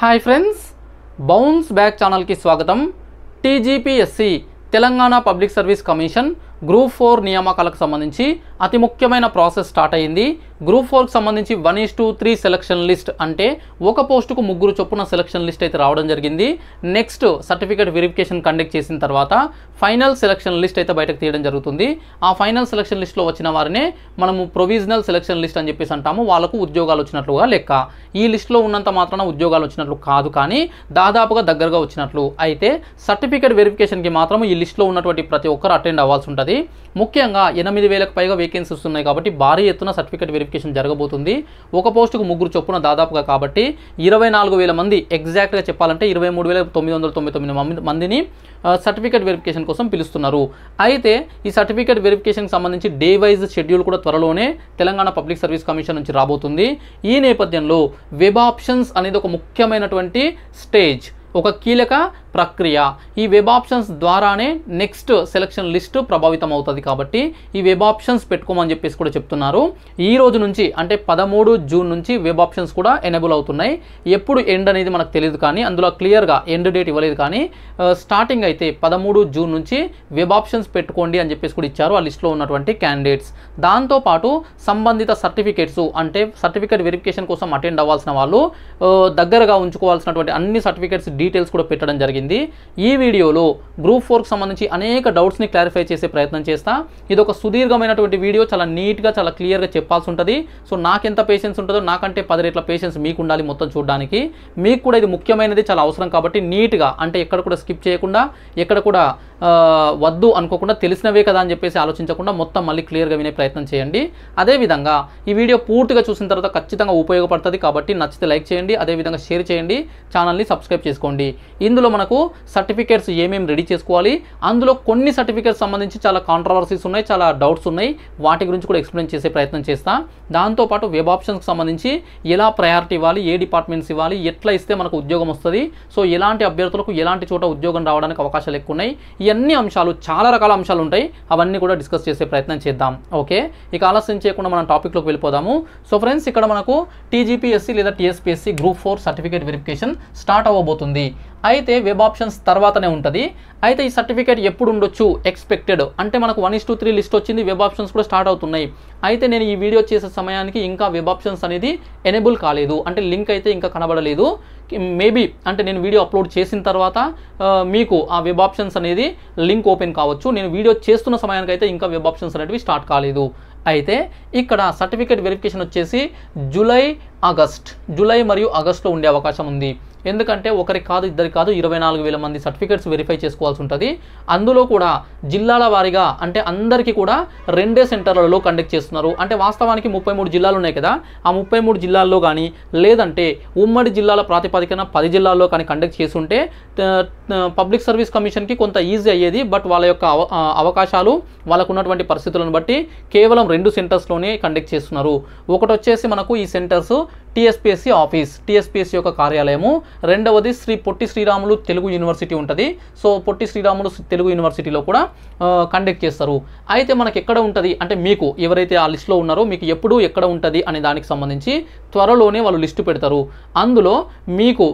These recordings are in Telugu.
హాయ్ ఫ్రెండ్స్, బౌన్స్ బ్యాక్ ఛానల్కి స్వాగతం. TGPSC Telangana public service commission group 4 నియామకాలకు సంబంధించి అతి ముఖ్యమైన ప్రాసెస్ స్టార్ట్ అయ్యింది. గ్రూప్ 4కి సంబంధించి 1:3 సెలక్షన్ లిస్ట్, అంటే ఒక పోస్టుకు 3 చొప్పున సెలక్షన్ లిస్ట్ అయితే రావడం జరిగింది. నెక్స్ట్ సర్టిఫికేట్ వెరిఫికేషన్ కండక్ట్ చేసిన తర్వాత ఫైనల్ సెలక్షన్ లిస్ట్ అయితే బయటకు తీయడం జరుగుతుంది. ఆ ఫైనల్ సెలక్షన్ లిస్ట్లో వచ్చిన వారినే మనము ప్రొవిజనల్ సెలక్షన్ లిస్ట్ అని చెప్పేసి అంటాము. వాళ్ళకు ఉద్యోగాలు వచ్చినట్లుగా లెక్క. ఈ లిస్టులో ఉన్నంత మాత్రాన ఉద్యోగాలు వచ్చినట్లు కాదు, కానీ దాదాపుగా దగ్గరగా వచ్చినట్లు. అయితే సర్టిఫికేట్ వెరిఫికేషన్కి మాత్రం ఈ లిస్టులో ఉన్నటువంటి ప్రతి ఒక్కరు అటెండ్ అవ్వాల్సి ఉంటుంది. ముఖ్యంగా 8,000కు పైగా వేకెన్సీస్ ఉన్నాయి కాబట్టి భారీ ఎత్తున సర్టిఫికేట్ వెరిఫికేషన్ జరగబోతుంది. ఒక పోస్టుకు 3 చొప్పున దాదాపుగా, కాబట్టి 24,000 మంది, ఎగ్జాక్ట్గా చెప్పాలంటే 23,999 మందిని సర్టిఫికేట్ వెరిఫికేషన్ కోసం పిలుస్తున్నారు. అయితే ఈ సర్టిఫికేట్ వెరిఫికేషన్కి సంబంధించి డే వైజ్ షెడ్యూల్ కూడా త్వరలోనే తెలంగాణ పబ్లిక్ సర్వీస్ కమిషన్ నుంచి రాబోతుంది. ఈ నేపథ్యంలో వెబ్ ఆప్షన్స్ అనేది ఒక ముఖ్యమైనటువంటి స్టేజ్, ఒక కీలక ప్రక్రియ. ఈ వెబ్ ఆప్షన్స్ ద్వారానే నెక్స్ట్ సెలక్షన్ లిస్టు ప్రభావితం అవుతుంది. కాబట్టి ఈ వెబ్ ఆప్షన్స్ పెట్టుకోమని చెప్పేసి కూడా చెప్తున్నారు. ఈ రోజు నుంచి, అంటే 13 జూన్ నుంచి వెబ్ ఆప్షన్స్ కూడా ఎనేబుల్ అవుతున్నాయి. ఎప్పుడు ఎండ్ అనేది మనకు తెలియదు, కానీ అందులో క్లియర్గా ఎండ్ డేట్ ఇవ్వలేదు. కానీ స్టార్టింగ్ అయితే 13 జూన్ నుంచి వెబ్ ఆప్షన్స్ పెట్టుకోండి అని చెప్పేసి కూడా ఇచ్చారు ఆ లిస్టులో ఉన్నటువంటి క్యాండిడేట్స్. దాంతోపాటు సంబంధిత సర్టిఫికేట్స్, అంటే సర్టిఫికేట్ వెరిఫికేషన్ కోసం అటెండ్ అవ్వాల్సిన వాళ్ళు దగ్గరగా ఉంచుకోవాల్సినటువంటి అన్ని సర్టిఫికేట్స్ డీటెయిల్స్ కూడా పెట్టడం జరిగింది. ఈ వీడియోలో గ్రూప్ 4కి సంబంధించి అనేక డౌట్స్ని క్లారిఫై చేసే ప్రయత్నం చేస్తా. ఇది ఒక సుదీర్ఘమైనటువంటి వీడియో, చాలా నీట్గా చాలా క్లియర్గా చెప్పాల్సి ఉంటుంది. సో నాకెంత పేషెన్స్ ఉంటుందో నాకంటే 10 రెట్ల పేషెన్స్ మీకు ఉండాలి మొత్తం చూడడానికి. మీకు కూడా ఇది ముఖ్యమైనది, చాలా అవసరం. కాబట్టి నీట్గా, అంటే ఎక్కడ కూడా స్కిప్ చేయకుండా, ఎక్కడ కూడా వద్దు అనుకోకుండా, తెలిసినవే కదా అని చెప్పేసి ఆలోచించకుండా మొత్తం మళ్ళీ క్లియర్గా వినే ప్రయత్నం చేయండి. అదేవిధంగా ఈ వీడియో పూర్తిగా చూసిన తర్వాత ఖచ్చితంగా ఉపయోగపడుతుంది. కాబట్టి నచ్చితే లైక్ చేయండి, అదేవిధంగా షేర్ చేయండి, ఛానల్ని సబ్స్క్రైబ్ చేసుకోండి. ఇందులో మనకు సర్టిఫికేట్స్ ఏమేమి రెడీ చేసుకోవాలి, అందులో కొన్ని సర్టిఫికేట్స్ సంబంధించి చాలా కాంట్రవర్సీస్ ఉన్నాయి, చాలా డౌట్స్ ఉన్నాయి. వాటి గురించి కూడా ఎక్స్ప్లెయిన్ చేసే ప్రయత్నం చేస్తా. దాంతోపాటు వెబ్ ఆప్షన్స్కి సంబంధించి ఎలా ప్రయారిటీ ఇవ్వాలి, ఏ డిపార్ట్మెంట్స్ ఇవ్వాలి, ఎట్లా ఇస్తే మనకు ఉద్యోగం వస్తుంది, సో ఎలాంటి అభ్యర్థులకు ఎలాంటి చోట ఉద్యోగం రావడానికి అవకాశాలు ఎక్కువ ఉన్నాయి, ఇవన్నీ అంశాలు, చాలా రకాల అంశాలు ఉంటాయి. అవన్నీ కూడా డిస్కస్ చేసే ప్రయత్నం చేద్దాం. ఓకే, ఇక ఆలస్యం చేయకుండా మనం టాపిక్లోకి వెళ్ళిపోదాము. సో ఫ్రెండ్స్, ఇక్కడ మనకు టీజీపీఎస్సీ లేదా TSPSC group 4 certificate verification start అవ్వబోతుంది. అయితే వెబ్ ఆప్షన్స్ తర్వాతనే ఉంటుంది. అయితే ఈ సర్టిఫికేట్ ఎప్పుడు ఉండొచ్చు ఎక్స్పెక్టెడ్ అంటే మనకు 1:3 లిస్ట్ వచ్చింది, వెబ్ ఆప్షన్స్ కూడా స్టార్ట్ అవుతున్నాయి. అయితే నేను ఈ వీడియో చేసే సమయానికి ఇంకా వెబ్ ఆప్షన్స్ అనేది ఎనేబుల్ కాలేదు, అంటే లింక్ అయితే ఇంకా కనబడలేదు. మేబీ అంటే నేను వీడియో అప్లోడ్ చేసిన తర్వాత మీకు ఆ వెబ్ ఆప్షన్స్ అనేది లింక్ ఓపెన్ కావచ్చు. నేను వీడియో చేస్తున్న సమయానికి అయితే ఇంకా వెబ్ ఆప్షన్స్ అనేవి స్టార్ట్ కాలేదు. అయితే ఇక్కడ సర్టిఫికేట్ వెరిఫికేషన్ వచ్చేసి జూలై మరియు ఆగస్టులో ఉండే అవకాశం ఉంది. ఎందుకంటే ఒకరికి కాదు, ఇద్దరికి కాదు, 24,000 మంది సర్టిఫికేట్స్ వెరిఫై చేసుకోవాల్సి ఉంటుంది. అందులో కూడా జిల్లాల వారీగా, అంటే అందరికీ కూడా 2 సెంటర్లలో కండక్ట్ చేస్తున్నారు. అంటే వాస్తవానికి 33 జిల్లాలు ఉన్నాయి కదా, ఆ 33 జిల్లాల్లో కానీ, లేదంటే ఉమ్మడి జిల్లాల ప్రాతిపదికన 10 జిల్లాల్లో కానీ కండక్ట్ చేస్తుంటే పబ్లిక్ సర్వీస్ కమిషన్కి కొంత ఈజీ అయ్యేది. బట్ వాళ్ళ యొక్క అవకాశాలు, వాళ్ళకు ఉన్నటువంటి పరిస్థితులను బట్టి కేవలం 2 సెంటర్స్లోనే కండక్ట్ చేస్తున్నారు. ఒకటి వచ్చేసి మనకు ఈ సెంటర్స్ టీఎస్పీఎస్సీ ఆఫీస్, టీఎస్పీఎస్సీ యొక్క కార్యాలయము. రెండవది శ్రీ పొట్టి శ్రీరాములు తెలుగు యూనివర్సిటీ ఉంటుంది. సో పొట్టి శ్రీరాములు తెలుగు యూనివర్సిటీలో కూడా కండక్ట్ చేస్తారు. అయితే మనకి ఎక్కడ ఉంటుంది అంటే, మీకు ఎవరైతే ఆ లిస్టులో ఉన్నారో మీకు ఎప్పుడు ఎక్కడ ఉంటుంది అనే దానికి సంబంధించి త్వరలోనే వాళ్ళు లిస్టు పెడతారు. అందులో మీకు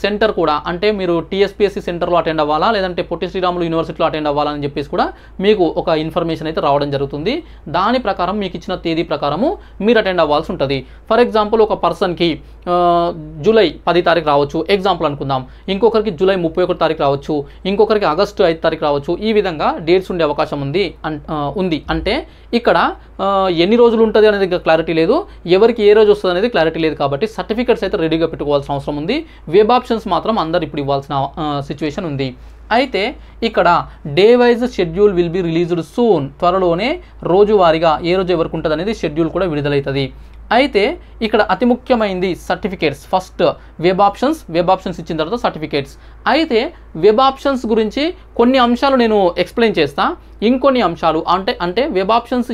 సెంటర్ కూడా, అంటే మీరు టీఎస్పీఎస్సీ సెంటర్లో అటెండ్ అవ్వాలా, లేదంటే పొట్టి శ్రీరాములు యూనివర్సిటీలో అటెండ్ అవ్వాలని చెప్పేసి కూడా మీకు ఒక ఇన్ఫర్మేషన్ అయితే రావడం జరుగుతుంది. దాని ప్రకారం మీకు ఇచ్చిన తేదీ ప్రకారము మీరు అటెండ్ అవ్వాల్సి ఉంటుంది. ఫర్ ఎగ్జాంపుల్, ఒక పర్సన్కి జూలై 10 తారీఖు రావచ్చు, ఎగ్జాంపుల్ అనుకుందాం. ఇంకొకరికి జూలై 31 తారీఖు రావచ్చు, ఇంకొకరికి ఆగస్టు 5 తారీఖు రావచ్చు. ఈ విధంగా డేట్స్ ఉండే అవకాశం ఉంది. అంటే ఇక్కడ ఎన్ని రోజులు ఉంటుంది అనేది క్లారిటీ లేదు, ఎవరికి ఏ రోజు వస్తుంది అనేది క్లారిటీ లేదు. కాబట్టి సర్టిఫికేట్స్ అయితే రెడీగా పెట్టుకోవాల్సిన అవసరం ఉంది. వెబ్ ఆప్షన్స్ మాత్రం అందరు ఇప్పుడు ఇవ్వాల్సిన సిచ్యువేషన్ ఉంది. అయితే ఇక్కడ day wise schedule will be released soon, త్వరలోనే రోజువారీగా ఏ రోజు ఎవరికి ఉంటుంది అనేది షెడ్యూల్ కూడా విడుదలవుతుంది. అయితే ఇక్కడ అతి ముఖ్యమైనది సర్టిఫికేట్స్. ఫస్ట్ వెబ్ ఆప్షన్స్ ఇచ్చిన తర్వాత సర్టిఫికేట్స్. అయితే వెబ్ ఆప్షన్స్ గురించి కొన్ని అంశాలు నేను ఎక్స్ప్లెయిన్ చేస్తా. ఇంకొన్ని అంశాలు అంటే వెబ్ ఆప్షన్స్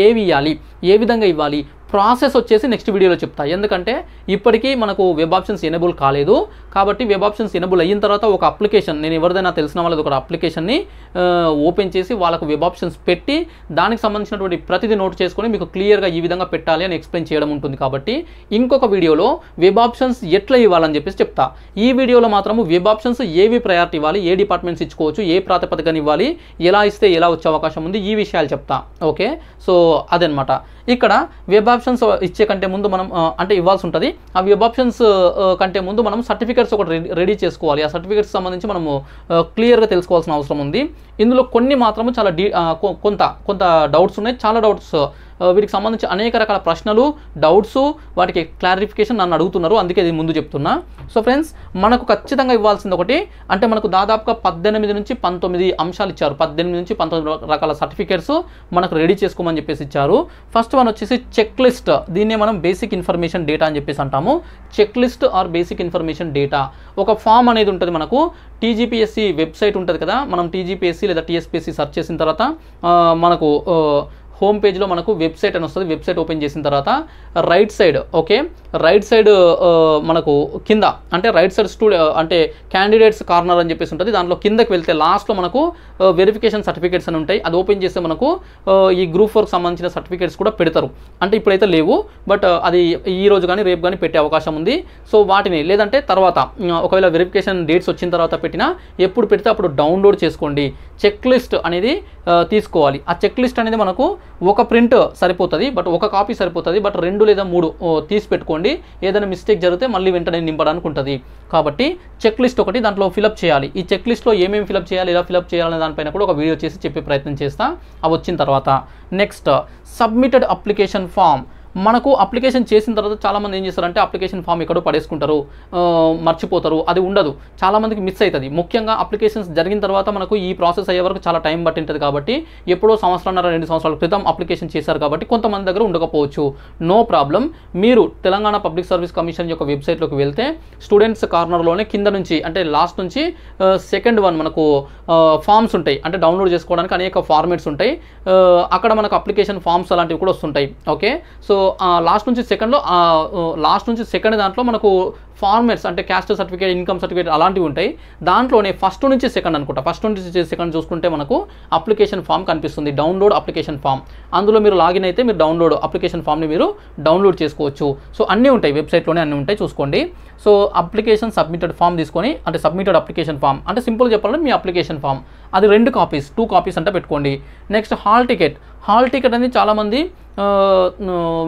ఏవి ఇవ్వాలి, ఏ విధంగా ఇవ్వాలి, ప్రాసెస్ వచ్చేసి నెక్స్ట్ వీడియోలో చెప్తా. ఎందుకంటే ఇప్పటికీ మనకు వెబ్ ఆప్షన్స్ ఎనేబుల్ కాలేదు కాబట్టి వెబ్ ఆప్షన్స్ ఎనేబుల్ అయిన తర్వాత ఒక అప్లికేషన్, నేను ఎవరిదైనా తెలిసిన వాళ్ళది ఒక అప్లికేషన్ని ఓపెన్ చేసి వాళ్ళకు వెబ్ ఆప్షన్స్ పెట్టి దానికి సంబంధించినటువంటి ప్రతిదీ నోట్ చేసుకొని మీకు క్లియర్గా ఈ విధంగా పెట్టాలి అని ఎక్స్ప్లెయిన్ చేయడం ఉంటుంది. కాబట్టి ఇంకొక వీడియోలో వెబ్ ఆప్షన్స్ ఎట్లా ఇవ్వాలని చెప్పేసి చెప్తా. ఈ వీడియోలో మాత్రము వెబ్ ఆప్షన్స్ ఏవి ప్రయారిటీ ఇవ్వాలి, ఏ డిపార్ట్మెంట్స్ ఇచ్చుకోవచ్చు, ఏ ప్రాతిపదికన ఇవ్వాలి, ఎలా ఇస్తే ఎలా వచ్చే అవకాశం ఉంది, ఈ విషయాలు చెప్తా. ఓకే, సో అదనమాట. ఇక్కడ వెబ్ ఆప్షన్స్ ఇచ్చే కంటే ముందు మనం అంటే ఇవ్వాల్సి ఉంటుంది. ఆ వెబ్ ఆప్షన్స్ కంటే ముందు మనం సర్టిఫికేట్స్ ఒకటి రెడీ చేసుకోవాలి. ఆ సర్టిఫికేట్స్ సంబంధించి మనము క్లియర్గా తెలుసుకోవాల్సిన అవసరం ఉంది. ఇందులో కొన్ని మాత్రము చాలా కొంత డౌట్స్ ఉన్నాయి. చాలా డౌట్స్, వీటికి సంబంధించి అనేక రకాల ప్రశ్నలు, డౌట్స్, వాటికి క్లారిఫికేషన్ నన్ను అడుగుతున్నారు, అందుకే ఇది ముందు చెప్తున్నా. సో ఫ్రెండ్స్, మనకు ఖచ్చితంగా ఇవ్వాల్సింది ఒకటి, అంటే మనకు దాదాపుగా 18 నుంచి 19 అంశాలు ఇచ్చారు. 18 నుంచి 19 రకాల సర్టిఫికేట్స్ మనకు రెడీ చేసుకోమని చెప్పేసి ఇచ్చారు. ఫస్ట్ వన్ వచ్చేసి చెక్ లిస్ట్. దీన్నే మనం బేసిక్ ఇన్ఫర్మేషన్ డేటా అని చెప్పేసి అంటాము. Check list or basic information data. ఒక ఫామ్ అనేది ఉంటుంది మనకు. టీజీపీఎస్సీ వెబ్సైట్ ఉంటుంది కదా, మనం టీజీపీఎస్సీ లేదా టీఎస్పీఎస్సీ సెర్చ్ చేసిన తర్వాత మనకు హోమ్ పేజ్లో మనకు వెబ్సైట్ అని వస్తుంది. వెబ్సైట్ ఓపెన్ చేసిన తర్వాత right side, okay, right side మనకు కింద అంటే రైట్ సైడ్ అంటే క్యాండిడేట్స్ కార్నర్ అని చెప్పేసి ఉంటుంది. దాంట్లో కిందకి వెళ్తే లాస్ట్లో మనకు వెరిఫికేషన్ సర్టిఫికేట్స్ అని ఉంటాయి. అది ఓపెన్ చేస్తే మనకు ఈ గ్రూప్ 4కి సంబంధించిన సర్టిఫికేట్స్ కూడా పెడతారు. అంటే ఇప్పుడైతే లేవు, బట్ అది ఈ రోజు కానీ రేపు కానీ పెట్టే అవకాశం ఉంది. సో వాటిని లేదంటే తర్వాత ఒకవేళ వెరిఫికేషన్ డేట్స్ వచ్చిన తర్వాత పెట్టినా, ఎప్పుడు పెడితే అప్పుడు డౌన్లోడ్ చేసుకోండి. చెక్ లిస్ట్ అనేది తీసుకోవాలి. ఆ చెక్ లిస్ట్ అనేది మనకు ఒక ప్రింట్ సరిపోతుంది, బట్ ఒక కాపీ సరిపోతుంది, బట్ 2 లేదా 3 తీసి పెట్టుకోండి. ఏదైనా మిస్టేక్ జరిగితే మళ్ళీ వెంటనే నింపడానికి ఉంటుంది. కాబట్టి చెక్ లిస్ట్ ఒకటి దాంట్లో ఫిలప్ చేయాలి. ఈ చెక్ లిస్ట్లో ఏమేమి ఫిలప్ చేయాలి, ఎలా ఫిలప్ చేయాలనే దానిపైన కూడా ఒక వీడియో చేసి చెప్పే ప్రయత్నం చేస్తా అవి వచ్చిన తర్వాత. Next, submitted application form. మనకు అప్లికేషన్ చేసిన తర్వాత చాలామంది ఏం చేస్తారంటే అప్లికేషన్ ఫామ్ ఎక్కడో పడేసుకుంటారు, మర్చిపోతారు, అది ఉండదు. చాలామందికి మిస్ అవుతుంది. ముఖ్యంగా అప్లికేషన్స్ జరిగిన తర్వాత మనకు ఈ ప్రాసెస్ అయ్యే వరకు చాలా టైం పట్టింటుంది. కాబట్టి ఎప్పుడో 1-2 సంవత్సరాల క్రితం అప్లికేషన్ చేశారు కాబట్టి కొంతమంది దగ్గర ఉండకపోవచ్చు. No problem. మీరు తెలంగాణ పబ్లిక్ సర్వీస్ కమిషన్ యొక్క వెబ్సైట్లోకి వెళ్తే స్టూడెంట్స్ కార్నర్లోనే కింద నుంచి అంటే లాస్ట్ నుంచి సెకండ్ వన్ మనకు ఫామ్స్ ఉంటాయి. అంటే డౌన్లోడ్ చేసుకోవడానికి అనేక ఫార్మేట్స్ ఉంటాయి. అక్కడ మనకు అప్లికేషన్ ఫామ్స్ అలాంటివి కూడా వస్తుంటాయి. ఓకే, సో లాస్ట్ నుంచి సెకండ్ దాంట్లో మనకు ఫార్మేట్స్ అంటే క్యాస్ట్ సర్టిఫికేట్, ఇన్కమ్ సర్టిఫికేట్ అలాంటివి ఉంటాయి. దాంట్లోనే ఫస్ట్ నుంచి సెకండ్ అనుకుంటా, ఫస్ట్ నుంచి సెకండ్ చూసుకుంటే మనకు అప్లికేషన్ ఫామ్ కనిపిస్తుంది, డౌన్లోడ్ అప్లికేషన్ ఫామ్. అందులో మీరు లాగిన్ అయితే మీరు డౌన్లోడ్ అప్లికేషన్ ఫామ్ని మీరు డౌన్లోడ్ చేసుకోవచ్చు. సో అన్నీ ఉంటాయి, వెబ్సైట్లోనే అన్నీ ఉంటాయి, చూసుకోండి. సో అప్లికేషన్ సబ్మిటెడ్ ఫామ్ తీసుకొని, అంటే సబ్మిటెడ్ అప్లికేషన్ ఫామ్ అంటే సింపుల్ చెప్పాలంటే మీ అప్లికేషన్ ఫామ్ అది 2 కాపీస్ 2 కాపీస్ అంటే పెట్టుకోండి. Next, hall ticket. Hall ticket అనేది చాలామంది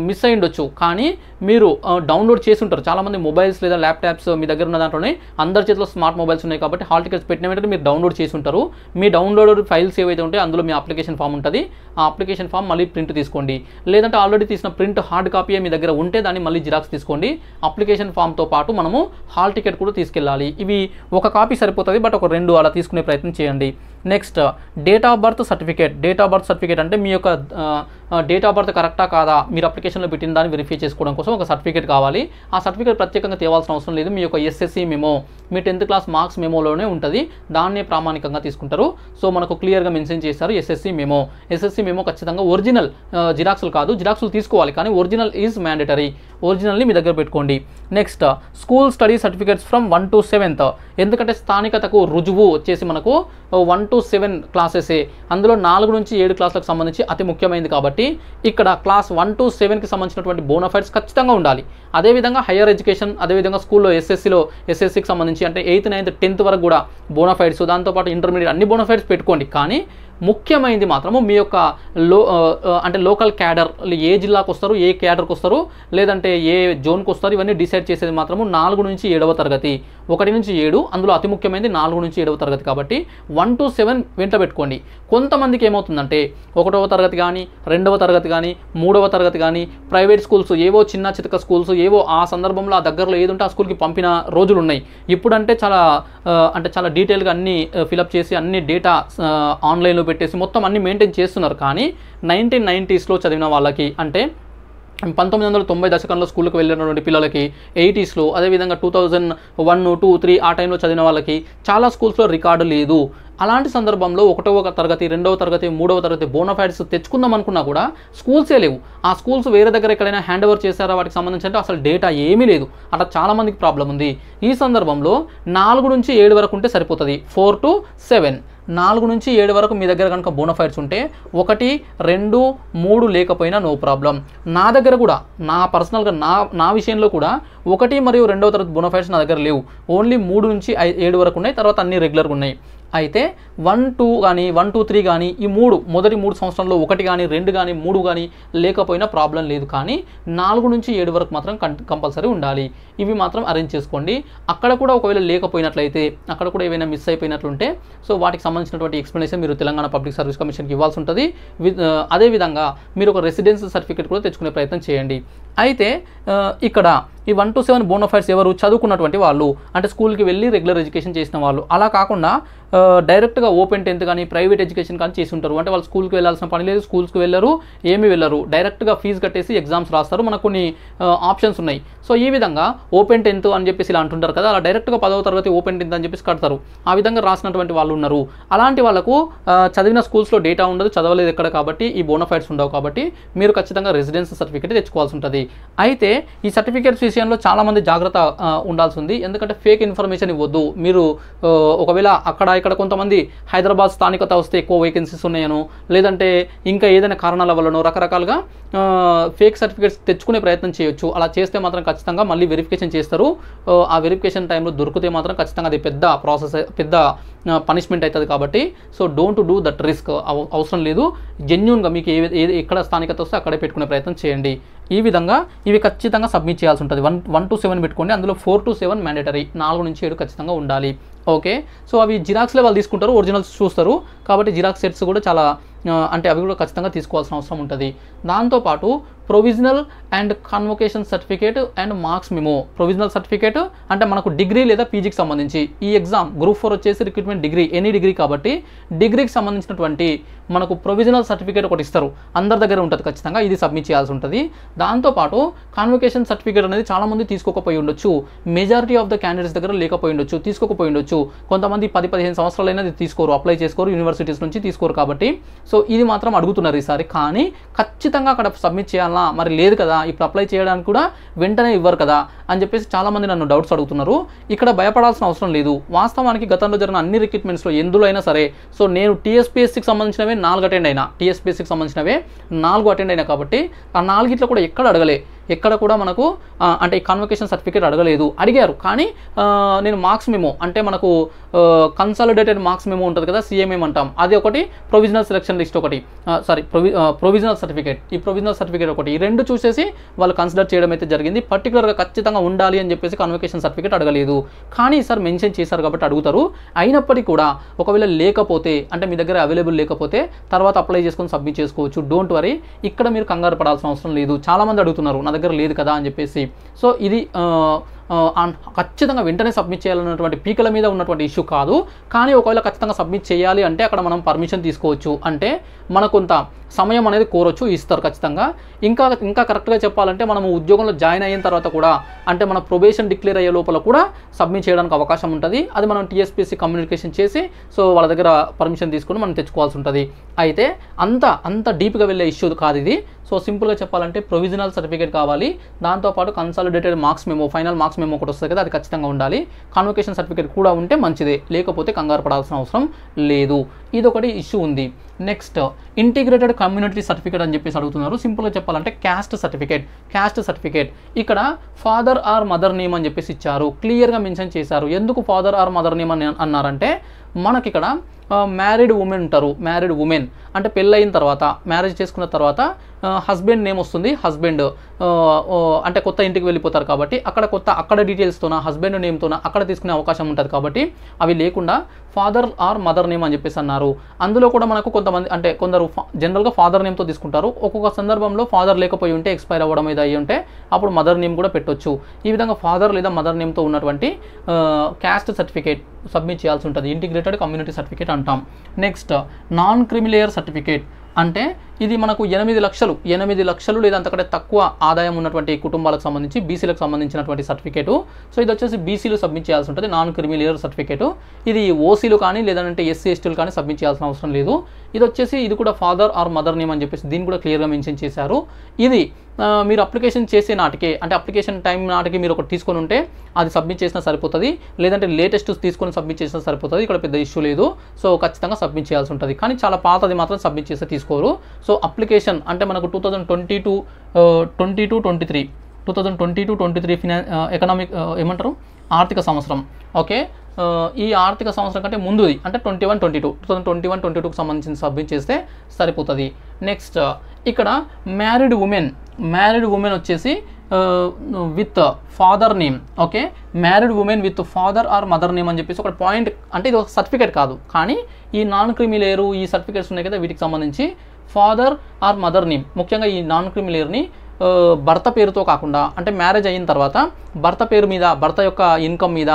మిస్ అయ్యి ఉండొచ్చు, కానీ మీరు డౌన్లోడ్ చేసి ఉంటారు. చాలామంది మొబైల్స్ లేదా ల్యాప్టాప్స్ మీ దగ్గర ఉన్న దాంట్లోనే అందరి చేతిలో స్మార్ట్ మొబైల్స్ ఉన్నాయి కాబట్టి హాల్ టికెట్స్ పెట్టిన వెంటనే మీరు డౌన్లోడ్ చేసి ఉంటారు. మీ డౌన్లోడ్ ఫైల్స్ ఏవైతే ఉంటాయో అందులో మీ అప్లికేషన్ ఫామ్ ఉంటుంది. ఆ అప్లికేషన్ ఫామ్ మళ్ళీ ప్రింట్ తీసుకోండి. లేదంటే ఆల్రెడీ తీసిన ప్రింట్ హార్డ్ కాపీ మీ దగ్గర ఉంటే దాన్ని మళ్ళీ జిరాక్స్ తీసుకోండి. అప్లికేషన్ ఫామ్తో పాటు మనము హాల్ టికెట్ కూడా తీసుకెళ్ళాలి. ఇవి ఒక కాపీ సరిపోతుంది, బట్ ఒక 2 అలా తీసుకునే ప్రయత్నం చేయండి. Next, date of birth certificate. Date of birth certificate అంటే మీ యొక్క డేట్ ఆఫ్ బర్త్ కరెక్టా కాదా మీరు అప్లికేషన్లో పెట్టిన దాన్ని వెరిఫై చేసుకోవడం కోసం ఒక సర్టిఫికేట్ కావాలి. ఆ సర్టిఫికేట్ ప్రత్యేకంగా తేవాల్సిన అవసరం లేదు. మీ యొక్క ఎస్ఎస్సి మెమో, మీ 10th క్లాస్ మార్క్స్ మెమోలోనే ఉంటుంది, దాన్నే ప్రామాణికంగా తీసుకుంటారు. సో మనకు క్లియర్గా మెన్షన్ చేశారు ఎస్ఎస్సి మెమో. ఎస్ఎస్సి మెమో ఖచ్చితంగా ఒరిజినల్, జిరాక్సులు కాదు. జిరాక్సులు తీసుకోవాలి కానీ ఒరిజినల్ ఈజ్ మ్యాండేటరీ. ఒరిజినల్ని మీ దగ్గర పెట్టుకోండి. Next, school study certificates from 1 to 7th. ఎందుకంటే స్థానికతకు రుజువు వచ్చేసి మనకు 1 to 7 క్లాసెసే. అందులో 4 నుంచి 7 క్లాసులకు సంబంధించి అతి ముఖ్యమైనది కాబట్టి ఇక్కడ క్లాస్ 1 to 7కి సంబంధించినటువంటి బోనఫైడ్స్ ఖచ్చితంగా ఉండాలి. అదేవిధంగా హైయర్ ఎడ్యుకేషన్, అదేవిధంగా స్కూల్లో ఎస్ఎస్సికి సంబంధించి అంటే 8th, 9th, 10th వరకు కూడా బోనఫైడ్స్, దాంతోపాటు ఇంటర్మీడియట్ అన్ని బోనఫైడ్స్ పెట్టుకోండి. కానీ ముఖ్యమైనది మాత్రము మీ యొక్క అంటే లోకల్ క్యాడర్, ఏ జిల్లాకు వస్తారు, ఏ క్యాడర్కి వస్తారు, లేదంటే ఏ జోన్కి వస్తారు, ఇవన్నీ డిసైడ్ చేసేది మాత్రము 4 నుంచి 7వ తరగతి. 1 నుంచి 7, అందులో అతి ముఖ్యమైనది 4 నుంచి 7వ తరగతి కాబట్టి 1 to 7 వెంట పెట్టుకోండి. కొంతమందికి ఏమవుతుందంటే 1వ తరగతి కానీ, 2వ తరగతి కానీ, 3వ తరగతి కానీ, ప్రైవేట్ స్కూల్స్ ఏవో చిన్న చితక స్కూల్స్ ఏవో ఆ సందర్భంలో ఆ దగ్గరలో ఏది ఉంటే ఆ స్కూల్కి పంపిన రోజులు ఉన్నాయి. ఇప్పుడంటే చాలా డీటెయిల్గా అన్నీ ఫిలప్ చేసి అన్ని డేటా ఆన్లైన్లో పెట్టేసి మొత్తం అన్ని మెయింటైన్ చేస్తున్నారు. కానీ 1990sలో చదివిన వాళ్ళకి అంటే 1990 దశకంలో స్కూల్కి వెళ్ళినటువంటి పిల్లలకి 80స్లో, అదేవిధంగా 2001, 2, 3 ఆ టైంలో చదివిన వాళ్ళకి చాలా స్కూల్స్లో రికార్డు లేదు. అలాంటి సందర్భంలో 1వ తరగతి, 2వ తరగతి, 3వ తరగతి బోనఫైడ్స్ తెచ్చుకుందాం అనుకున్నా కూడా స్కూల్సే లేవు. ఆ స్కూల్స్ వేరే దగ్గర ఎక్కడైనా హ్యాండ్ ఓవర్ చేశారా వాటికి సంబంధించి అంటే అసలు డేటా ఏమీ లేదు. అట్లా చాలామందికి ప్రాబ్లం ఉంది. ఈ సందర్భంలో 4 నుంచి 7 వరకు ఉంటే సరిపోతుంది. 4 to 7, 4 నుంచి 7 వరకు మీ దగ్గర కనుక బోనఫైడ్స్ ఉంటే 1, 2, 3 లేకపోయినా నో ప్రాబ్లం. నా దగ్గర కూడా నా పర్సనల్గా నా విషయంలో కూడా 1 మరియు 2వ తరగతి బోనఫైడ్స్ నా దగ్గర లేవు. ఓన్లీ 3 నుంచి 7 వరకు ఉన్నాయి. తర్వాత అన్ని రెగ్యులర్గా ఉన్నాయి. అయితే 1, 2 కానీ 1, 2, 3 కానీ ఈ మొదటి 3 సంవత్సరాల్లో 1 కానీ 2 కానీ 3 కానీ లేకపోయినా ప్రాబ్లం లేదు. కానీ 4 నుంచి 7 వరకు మాత్రం కంపల్సరీ ఉండాలి. ఇవి మాత్రం అరేంజ్ చేసుకోండి. అక్కడ కూడా ఒకవేళ లేకపోయినట్లయితే, అక్కడ కూడా ఏవైనా మిస్ అయిపోయినట్లుంటే సో వాటికి సంబంధించినటువంటి ఎక్స్ప్లెనేషన్ మీరు తెలంగాణ పబ్లిక్ సర్వీస్ కమిషన్కి ఇవ్వాల్సి ఉంటుంది. అదేవిధంగా మీరు ఒక రెసిడెన్షియల్ సర్టిఫికేట్ కూడా తెచ్చుకునే ప్రయత్నం చేయండి. అయితే ఇక్కడ ఈ 1 to 7 బోనఫైడ్స్ ఎవరు చదువుకున్నటువంటి వాళ్ళు, అంటే స్కూల్కి వెళ్ళి రెగ్యులర్ ఎడ్యుకేషన్ చేసిన వాళ్ళు. అలా కాకుండా డైరెక్ట్గా ఓపెన్ 10th కానీ ప్రైవేట్ ఎడ్యుకేషన్ కానీ చేసి ఉంటారు. అంటే వాళ్ళు స్కూల్కి వెళ్ళాల్సిన పని లేదు, స్కూల్స్కి వెళ్ళరు, ఏమీ వెళ్ళరు, డైరెక్ట్గా ఫీజు కట్టేసి ఎగ్జామ్స్ రాస్తారు. మనకు కొన్ని ఆప్షన్స్ ఉన్నాయి. సో ఈ విధంగా ఓపెన్ 10th అని చెప్పేసి ఇలా అంటుంటారు కదా, అలా డైరెక్ట్గా 10వ తరగతి ఓపెన్ 10th అని చెప్పేసి కడతారు. ఆ విధంగా రాసినటువంటి వాళ్ళు ఉన్నారు. అలాంటి వాళ్ళకు చదివిన స్కూల్స్లో డేటా ఉండదు, చదవలేదు ఎక్కడ, కాబట్టి ఈ బోనఫైడ్స్ ఉండవు. కాబట్టి మీరు ఖచ్చితంగా రెసిడెన్షియల్ సర్టిఫికేట్ తెచ్చుకోవాల్సి ఉంటుంది. అయితే ఈ సర్టిఫికేట్స్ విషయంలో చాలామంది జాగ్రత్త ఉండాల్సి ఉంది. ఎందుకంటే ఫేక్ ఇన్ఫర్మేషన్ ఇవ్వద్దు. మీరు ఒకవేళ ఇక్కడ కొంతమంది హైదరాబాద్ స్థానికత వస్తే ఎక్కువ వేకెన్సీస్ ఉన్నాయనో, లేదంటే ఇంకా ఏదైనా కారణాల వల్లనో రకరకాలుగా ఫేక్ సర్టిఫికేట్స్ తెచ్చుకునే ప్రయత్నం చేయొచ్చు. అలా చేస్తే మాత్రం ఖచ్చితంగా మళ్ళీ వెరిఫికేషన్ చేస్తారు. ఆ వెరిఫికేషన్ టైంలో దొరికితే మాత్రం ఖచ్చితంగా అది పెద్ద ప్రాసెస్, పెద్ద పనిష్మెంట్ అవుతుంది. కాబట్టి so don't do that risk. అవసరం లేదు. జెన్యూన్గా మీకు ఎక్కడ స్థానికత వస్తే అక్కడే పెట్టుకునే ప్రయత్నం చేయండి. ఈ విధంగా ఇవి ఖచ్చితంగా సబ్మిట్ చేయాల్సి ఉంటుంది. 1 to 7 పెట్టుకోండి. అందులో 4 to 7 మ్యాండేటరీ, 4 నుంచి 7 ఖచ్చితంగా ఉండాలి. ఓకే. సో అవి జిరాక్స్లో వాళ్ళు తీసుకుంటారు, ఒరిజినల్స్ చూస్తారు. కాబట్టి జిరాక్స్ సెట్స్ కూడా చాలా అంటే అవి కూడా ఖచ్చితంగా తీసుకోవాల్సిన అవసరం ఉంటుంది. దాంతోపాటు provisional and convocation certificate and marks memo. Provisional certificate అంటే మనకు డిగ్రీ లేదా పీజీకి సంబంధించి ఈ ఎగ్జామ్ గ్రూప్ 4 వచ్చేసి రిక్రూట్మెంట్ డిగ్రీ, ఎనీ డిగ్రీ కాబట్టి డిగ్రీకి సంబంధించినటువంటి మనకు ప్రొవిజనల్ సర్టిఫికేట్ ఒకటి ఇస్తారు. అందరి దగ్గర ఉంటుంది ఖచ్చితంగా, ఇది సబ్మిట్ చేయాల్సి ఉంటుంది. దాంతోపాటు కన్వొకేషన్ సర్టిఫికేట్ అనేది చాలామంది తీసుకోకపోయి ఉండొచ్చు. మెజారిటీ ఆఫ్ ద క్యాండిడేట్స్ దగ్గర లేకపోయి ఉండొచ్చు, తీసుకోకపోయి ఉండొచ్చు. కొంతమంది 10-15 సంవత్సరాలైనా తీసుకోరు, అప్లై చేసుకోరు, యూనివర్సిటీస్ నుంచి తీసుకోరు. కాబట్టి సో ఇది మాత్రం అడుగుతున్నారు ఈసారి. కానీ ఖచ్చితంగా అక్కడ సబ్మిట్ చేయాలన్నా, మరి లేదు కదా ఇప్పుడు అప్లై చేయడానికి కూడా వెంటనే ఇవ్వరు కదా అని చెప్పేసి చాలామంది నన్ను డౌట్స్ అడుగుతున్నారు. ఇక్కడ భయపడాల్సిన అవసరం లేదు. వాస్తవానికి గతంలో జరిగిన అన్ని రిక్రూట్మెంట్స్లో ఎందులో అయినా సరే, సో నేను టీఎస్పీఎస్సీకి సంబంధించినవే 4 అటెండ్ అయినా, టీఎస్పీఎస్సీకి సంబంధించినవే 4 అటెండ్ అయినా. కాబట్టి ఆ 4 కూడా ఎక్కడ అడగలే, ఎక్కడ కూడా మనకు అంటే ఈ కన్వొకేషన్ సర్టిఫికేట్ అడగలేదు. అడిగారు కానీ నేను మార్క్స్ మెమో అంటే మనకు కన్సాలిడేటెడ్ మార్క్స్ మెమో ఉంటుంది కదా, సిఎంఎం అంటాం, అది ఒకటి, ప్రొవిజనల్ సెలక్షన్ లిస్ట్ ఒకటి, ప్రొవిజనల్ సర్టిఫికేట్, ఈ ప్రొవిజనల్ సర్టిఫికేట్ ఒకటి, ఈ 2 చూసేసి వాళ్ళు కన్సిడర్ చేయడం అయితే జరిగింది. పర్టికులర్గా ఖచ్చితంగా ఉండాలి అని చెప్పేసి కన్వొకేషన్ సర్టిఫికేట్ అడగలేదు. కానీ ఈసారి మెన్షన్ చేశారు కాబట్టి అడుగుతారు. అయినప్పటికీ కూడా ఒకవేళ లేకపోతే, అంటే మీ దగ్గర అవైలబుల్ లేకపోతే తర్వాత అప్లై చేసుకొని సబ్మిట్ చేసుకోవచ్చు. Don't worry. ఇక్కడ మీరు కంగారు పడాల్సిన అవసరం లేదు. చాలామంది అడుగుతున్నారు నా దగ్గర లేదు కదా అని చెప్పేసి. సో ఇది ఖచ్చితంగా వెంటనే సబ్మిట్ చేయాలన్నటువంటి పీకల మీద ఉన్నటువంటి ఇష్యూ కాదు. కానీ ఒకవేళ ఖచ్చితంగా సబ్మిట్ చేయాలి అంటే అక్కడ మనం పర్మిషన్ తీసుకోవచ్చు. అంటే మనకు కొంత సమయం అనేది కోరొచ్చు, ఇస్తారు ఖచ్చితంగా. ఇంకా కరెక్ట్గా చెప్పాలంటే మనము ఉద్యోగంలో జాయిన్ అయిన తర్వాత కూడా, అంటే మన ప్రొబేషన్ డిక్లేర్ అయ్యే లోపల కూడా సబ్మిట్ చేయడానికి అవకాశం ఉంటుంది. అది మనం టీఎస్పీఎస్సీ కమ్యూనికేషన్ చేసి సో వాళ్ళ దగ్గర పర్మిషన్ తీసుకుని మనం తెచ్చుకోవాల్సి ఉంటుంది. అయితే అంత డీప్గా వెళ్ళే ఇష్యూ కాదు ఇది. సో సింపుల్గా చెప్పాలంటే ప్రొవిజనల్ సర్టిఫికేట్ కావాలి. దాంతోపాటు consolidated marks memo, final marks memo ఒకటి వస్తుంది కదా, అది ఖచ్చితంగా ఉండాలి. కన్వొకేషన్ సర్టిఫికేట్ కూడా ఉంటే మంచిదే, లేకపోతే కంగారు పడాల్సిన అవసరం లేదు. ఇదొకటి ఇష్యూ ఉంది. నెక్స్ట్ ఇంటిగ్రేటెడ్ కమ్యూనిటీ సర్టిఫికేట్ అని చెప్పేసి అడుగుతున్నారు. సింపుల్గా చెప్పాలంటే క్యాస్ట్ సర్టిఫికేట్ ఇక్కడ ఫాదర్ ఆర్ మదర్ నేమ్ అని చెప్పేసి ఇచ్చారు, క్లియర్గా మెన్షన్ చేశారు. ఎందుకు ఫాదర్ ఆర్ మదర్ నేమ్ అని అన్నారంటే మనకి ఇక్కడ మ్యారీడ్ ఉమెన్ ఉంటారు. మ్యారీడ్ ఉమెన్ అంటే పెళ్ళయిన తర్వాత, మ్యారేజ్ చేసుకున్న తర్వాత హస్బెండ్ నేమ్ వస్తుంది. హస్బెండ్ అంటే కొత్త ఇంటికి వెళ్ళిపోతారు కాబట్టి అక్కడ డీటెయిల్స్తోన, హస్బెండ్ నేమ్తోన అక్కడ తీసుకునే అవకాశం ఉంటుంది. కాబట్టి అవి లేకుండా ఫాదర్ ఆర్ మదర్ నేమ్ అని చెప్పేసి అన్నారు. అందులో కూడా మనకు కొంతమంది అంటే కొందరు జనరల్గా ఫాదర్ నేమ్తో తీసుకుంటారు. ఒక్కొక్క సందర్భంలో ఫాదర్ లేకపోయి ఉంటే, ఎక్స్పైర్ అవ్వడం మీద అయ్యి ఉంటే అప్పుడు మదర్ నేమ్ కూడా పెట్టొచ్చు. ఈ విధంగా ఫాదర్ లేదా మదర్ నేమ్తో ఉన్నటువంటి క్యాస్ట్ సర్టిఫికేట్ సబ్మిట్ చేయాల్సి ఉంటుంది. ఇంటిగ్రేటెడ్ కమ్యూనిటీ సర్టిఫికేట్ అంటాం. నెక్స్ట్ నాన్ క్రిమిలేయర్ సర్టిఫికేట్ అంటే ఇది మనకు 8 లక్షలు లేదా అంతకంటే తక్కువ ఆదాయం ఉన్నటువంటి కుటుంబాలకు సంబంధించి బీసీలకు సంబంధించినటువంటి సర్టిఫికేటు. సో ఇది వచ్చేసి బీసీలు సబ్మిట్ చేయాల్సి ఉంటుంది, నాన్ క్రిమి లేయర్ సర్టిఫికేటు. ఇది ఓసీలు కానీ లేదంటే ఎస్సీ ఎస్టీలు కానీ సబ్మిట్ చేయాల్సిన అవసరం లేదు. ఇది వచ్చేసి ఇది కూడా ఫాదర్ ఆర్ మదర్ నేమ్ అని చెప్పేసి దీన్ని కూడా క్లియర్గా మెన్షన్ చేశారు. ఇది మీరు అప్లికేషన్ చేసే నాటికే, అంటే అప్లికేషన్ టైం నాటికి మీరు ఒకటి తీసుకొని ఉంటే అది సబ్మిట్ చేసినా సరిపోతుంది, లేదంటే లేటెస్ట్ తీసుకొని సబ్మిట్ చేసినా సరిపోతుంది. ఇక్కడ పెద్ద ఇష్యూ లేదు. సో ఖచ్చితంగా సబ్మిట్ చేయాల్సి ఉంటుంది, కానీ చాలా పాతది మాత్రం సబ్మిట్ చేస్తే తీసుకోరు. సో అప్లికేషన్ అంటే మనకు 2022-23 ఎకనామిక్ ఏమంటారు ఆర్థిక సంవత్సరం. ఓకే, ఈ ఆర్థిక సంవత్సరం కంటే ముందుది అంటే 2021-22కి సంబంధించి సబ్మిట్ చేస్తే సరిపోతుంది. నెక్స్ట్ ఇక్కడ మ్యారీడ్ ఉమెన్ వచ్చేసి with father name. Okay, married women with father or mother name అని చెప్పేసి ఒక పాయింట్, అంటే ఇది ఒక సర్టిఫికేట్ కాదు, కానీ ఈ నాన్ క్రిమి లేయరు ఈ సర్టిఫికేట్స్ ఉన్నాయి కదా, వీటికి సంబంధించి ఫాదర్ ఆర్ మదర్ నేమ్, ముఖ్యంగా ఈ నాన్ క్రిమి లేయర్ని భర్త పేరుతో కాకుండా, అంటే మ్యారేజ్ అయిన తర్వాత భర్త పేరు మీద, భర్త యొక్క ఇన్కమ్ మీద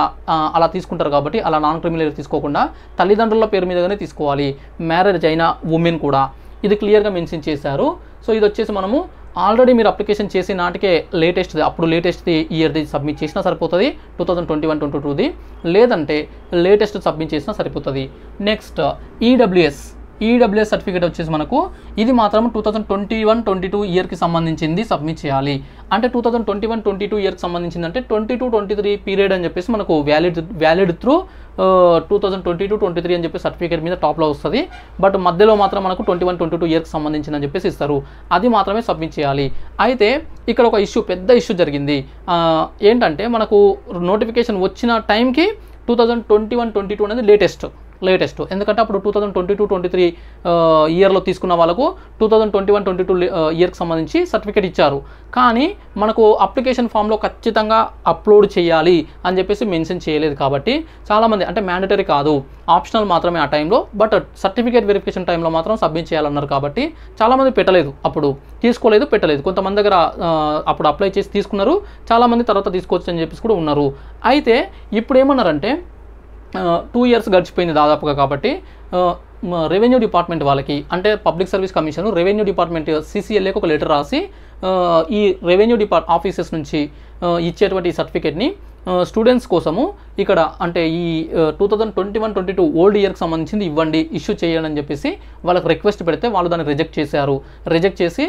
అలా తీసుకుంటారు కాబట్టి అలా నాన్ క్రిమి లేయర్ తీసుకోకుండా తల్లిదండ్రుల పేరు మీదగానే తీసుకోవాలి, మ్యారేజ్ అయిన ఉమెన్ కూడా. ఇది క్లియర్గా మెన్షన్ చేశారు. సో ఇది వచ్చేసి మనము ఆల్రెడీ మీరు అప్లికేషన్ చేసే నాటికే లేటెస్ట్ది, అప్పుడు లేటెస్ట్ది ఇయర్ది సబ్మిట్ చేసినా సరిపోతుంది 2021-22ది, లేదంటే లేటెస్ట్ సబ్మిట్ చేసినా సరిపోతుంది. నెక్స్ట్ ఈడబ్ల్యూఎస్ సర్టిఫికేట్ వచ్చేసి మనకు ఇది మాత్రం 2021-22 ఇయర్కి సంబంధించింది సబ్మిట్ చేయాలి. అంటే 2021-22 ఇయర్కి సంబంధించింది అంటే 22-23 పీరియడ్ అని చెప్పేసి మనకు వ్యాలిడ్ త్రూ 2022-23 అని చెప్పి సర్టిఫికేట్ మీద టాప్లో వస్తుంది. బట్ మధ్యలో మాత్రం మనకు 21-22 ఇయర్కి సంబంధించింది అని చెప్పేసి ఇస్తారు, అది మాత్రమే సబ్మిట్ చేయాలి. అయితే ఇక్కడ ఒక పెద్ద ఇష్యూ జరిగింది. ఏంటంటే మనకు నోటిఫికేషన్ వచ్చిన టైంకి 2021-22 అనేది లేటెస్ట్, ఎందుకంటే అప్పుడు 2022-23 ఇయర్లో తీసుకున్న వాళ్ళకు 2021-22 ఇయర్కి సంబంధించి సర్టిఫికేట్ ఇచ్చారు, కానీ మనకు అప్లికేషన్ ఫామ్లో ఖచ్చితంగా అప్లోడ్ చేయాలి అని చెప్పేసి మెన్షన్ చేయలేదు. కాబట్టి చాలామంది, అంటే మ్యాండటరీ కాదు, ఆప్షనల్ మాత్రమే ఆ టైంలో, బట్ సర్టిఫికేట్ వెరిఫికేషన్ టైంలో మాత్రం సబ్మిట్ చేయాలన్నారు. కాబట్టి చాలామంది పెట్టలేదు, అప్పుడు పెట్టలేదు. కొంతమంది దగ్గర అప్పుడు అప్లై చేసి తీసుకున్నారు, చాలామంది తర్వాత తీసుకోవచ్చు అని చెప్పేసి కూడా ఉన్నారు. అయితే ఇప్పుడు ఏమన్నారంటే 2 ఇయర్స్ గడిచిపోయింది దాదాపుగా, కాబట్టి రెవెన్యూ డిపార్ట్మెంట్ వాళ్ళకి, అంటే public service commission revenue department CCLAకి ఒక లెటర్ రాసి ఈ రెవెన్యూ ఆఫీసెస్ నుంచి ఇచ్చేటువంటి సర్టిఫికేట్ని స్టూడెంట్స్ కోసము ఇక్కడ, అంటే ఈ 2021-22 ఓల్డ్ ఇయర్కి సంబంధించింది ఇవ్వండి, ఇష్యూ చేయండి అని చెప్పేసి వాళ్ళకి రిక్వెస్ట్ పెడితే వాళ్ళు దాన్ని రిజెక్ట్ చేసి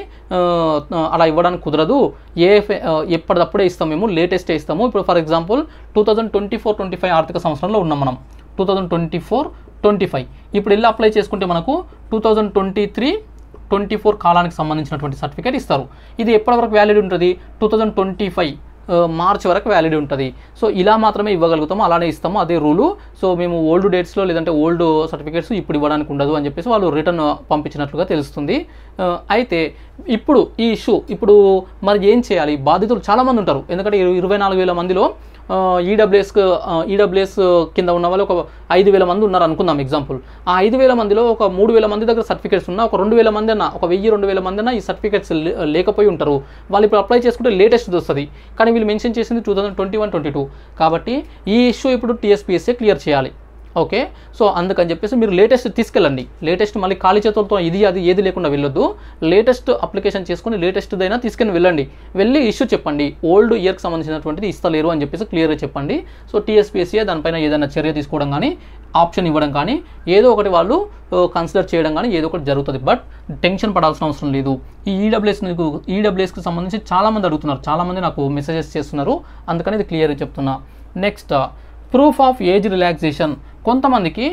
అలా ఇవ్వడానికి కుదరదు, ఎప్పటిదప్పుడే ఇస్తాం, మేము లేటెస్టే ఇస్తాము. ఇప్పుడు ఫర్ ఎగ్జాంపుల్ 2024-25 ఆర్థిక సంవత్సరంలో ఉన్నాం మనం, 2024-25 ఇప్పుడు వెళ్ళి అప్లై చేసుకుంటే మనకు 2023-24 కాలానికి సంబంధించినటువంటి సర్టిఫికేట్ ఇస్తారు. ఇది ఎప్పటి వరకు వ్యాలిడ్ ఉంటుంది? 2025 మార్చ్ వరకు వ్యాలిడ్ ఉంటుంది. సో ఇలా మాత్రమే ఇవ్వగలుగుతాము, అలానే ఇస్తాము, అదే రూలు. సో మేము ఓల్డ్ డేట్స్లో లేదంటే ఓల్డ్ సర్టిఫికేట్స్ ఇప్పుడు ఇవ్వడానికి ఉండదు అని చెప్పేసి వాళ్ళు రిటర్న్ పంపించినట్లుగా తెలుస్తుంది. అయితే ఇప్పుడు ఈ ఇష్యూ మరి ఏం చేయాలి? బాధితులు చాలామంది ఉంటారు, ఎందుకంటే 24,000 మందిలో ఈడబ్ల్యూఎస్ కింద ఉన్న వాళ్ళు ఒక 5,000 మంది ఉన్నారు అనుకుందాం ఎగ్జాంపుల్. ఆ 5,000 మందిలో ఒక 3,000 మంది దగ్గర సర్టిఫికేట్స్ ఉన్నా, ఒక 2,000 మంది అన్న, ఒక 1,000-2,000 మంది అన్న ఈ సర్టిఫికేట్స్ లేకపోయి ఉంటారు. వాళ్ళు ఇప్పుడు అప్లై చేసుకుంటే లేటెస్ట్ వస్తుంది, కానీ వీళ్ళు మెన్షన్ చేసింది 2021-22. కాబట్టి ఈ ఇష్యూ ఇప్పుడు TSPSA క్లియర్ చేయాలి. ఓకే, సో అందుకని చెప్పేసి మీరు లేటెస్ట్ తీసుకెళ్ళండి. లేటెస్ట్ మళ్ళీ ఖాళీ చేతులతో ఇది అది ఏది లేకుండా వెళ్ళొద్దు. లేటెస్ట్ అప్లికేషన్ చేసుకుని లేటెస్ట్దైనా తీసుకుని వెళ్ళి ఇష్యూ చెప్పండి. ఓల్డ్ ఇయర్కి సంబంధించినటువంటిది ఇస్తలేరు అని చెప్పేసి క్లియర్గా చెప్పండి. సో TSPSA దానిపైన ఏదైనా చర్య తీసుకోవడం కానీ, ఆప్షన్ ఇవ్వడం కానీ, ఏదో ఒకటి వాళ్ళు కన్సిడర్ చేయడం కానీ ఏదో ఒకటి జరుగుతుంది. బట్ టెన్షన్ పడాల్సిన అవసరం లేదు. ఈ ఈడబ్ల్యూఎస్కి సంబంధించి చాలామంది అడుగుతున్నారు, చాలామంది నాకు మెసేజెస్ చేస్తున్నారు, అందుకని ఇది క్లియర్గా చెప్తున్నా. Next proof of age relaxation. కొంతమందికి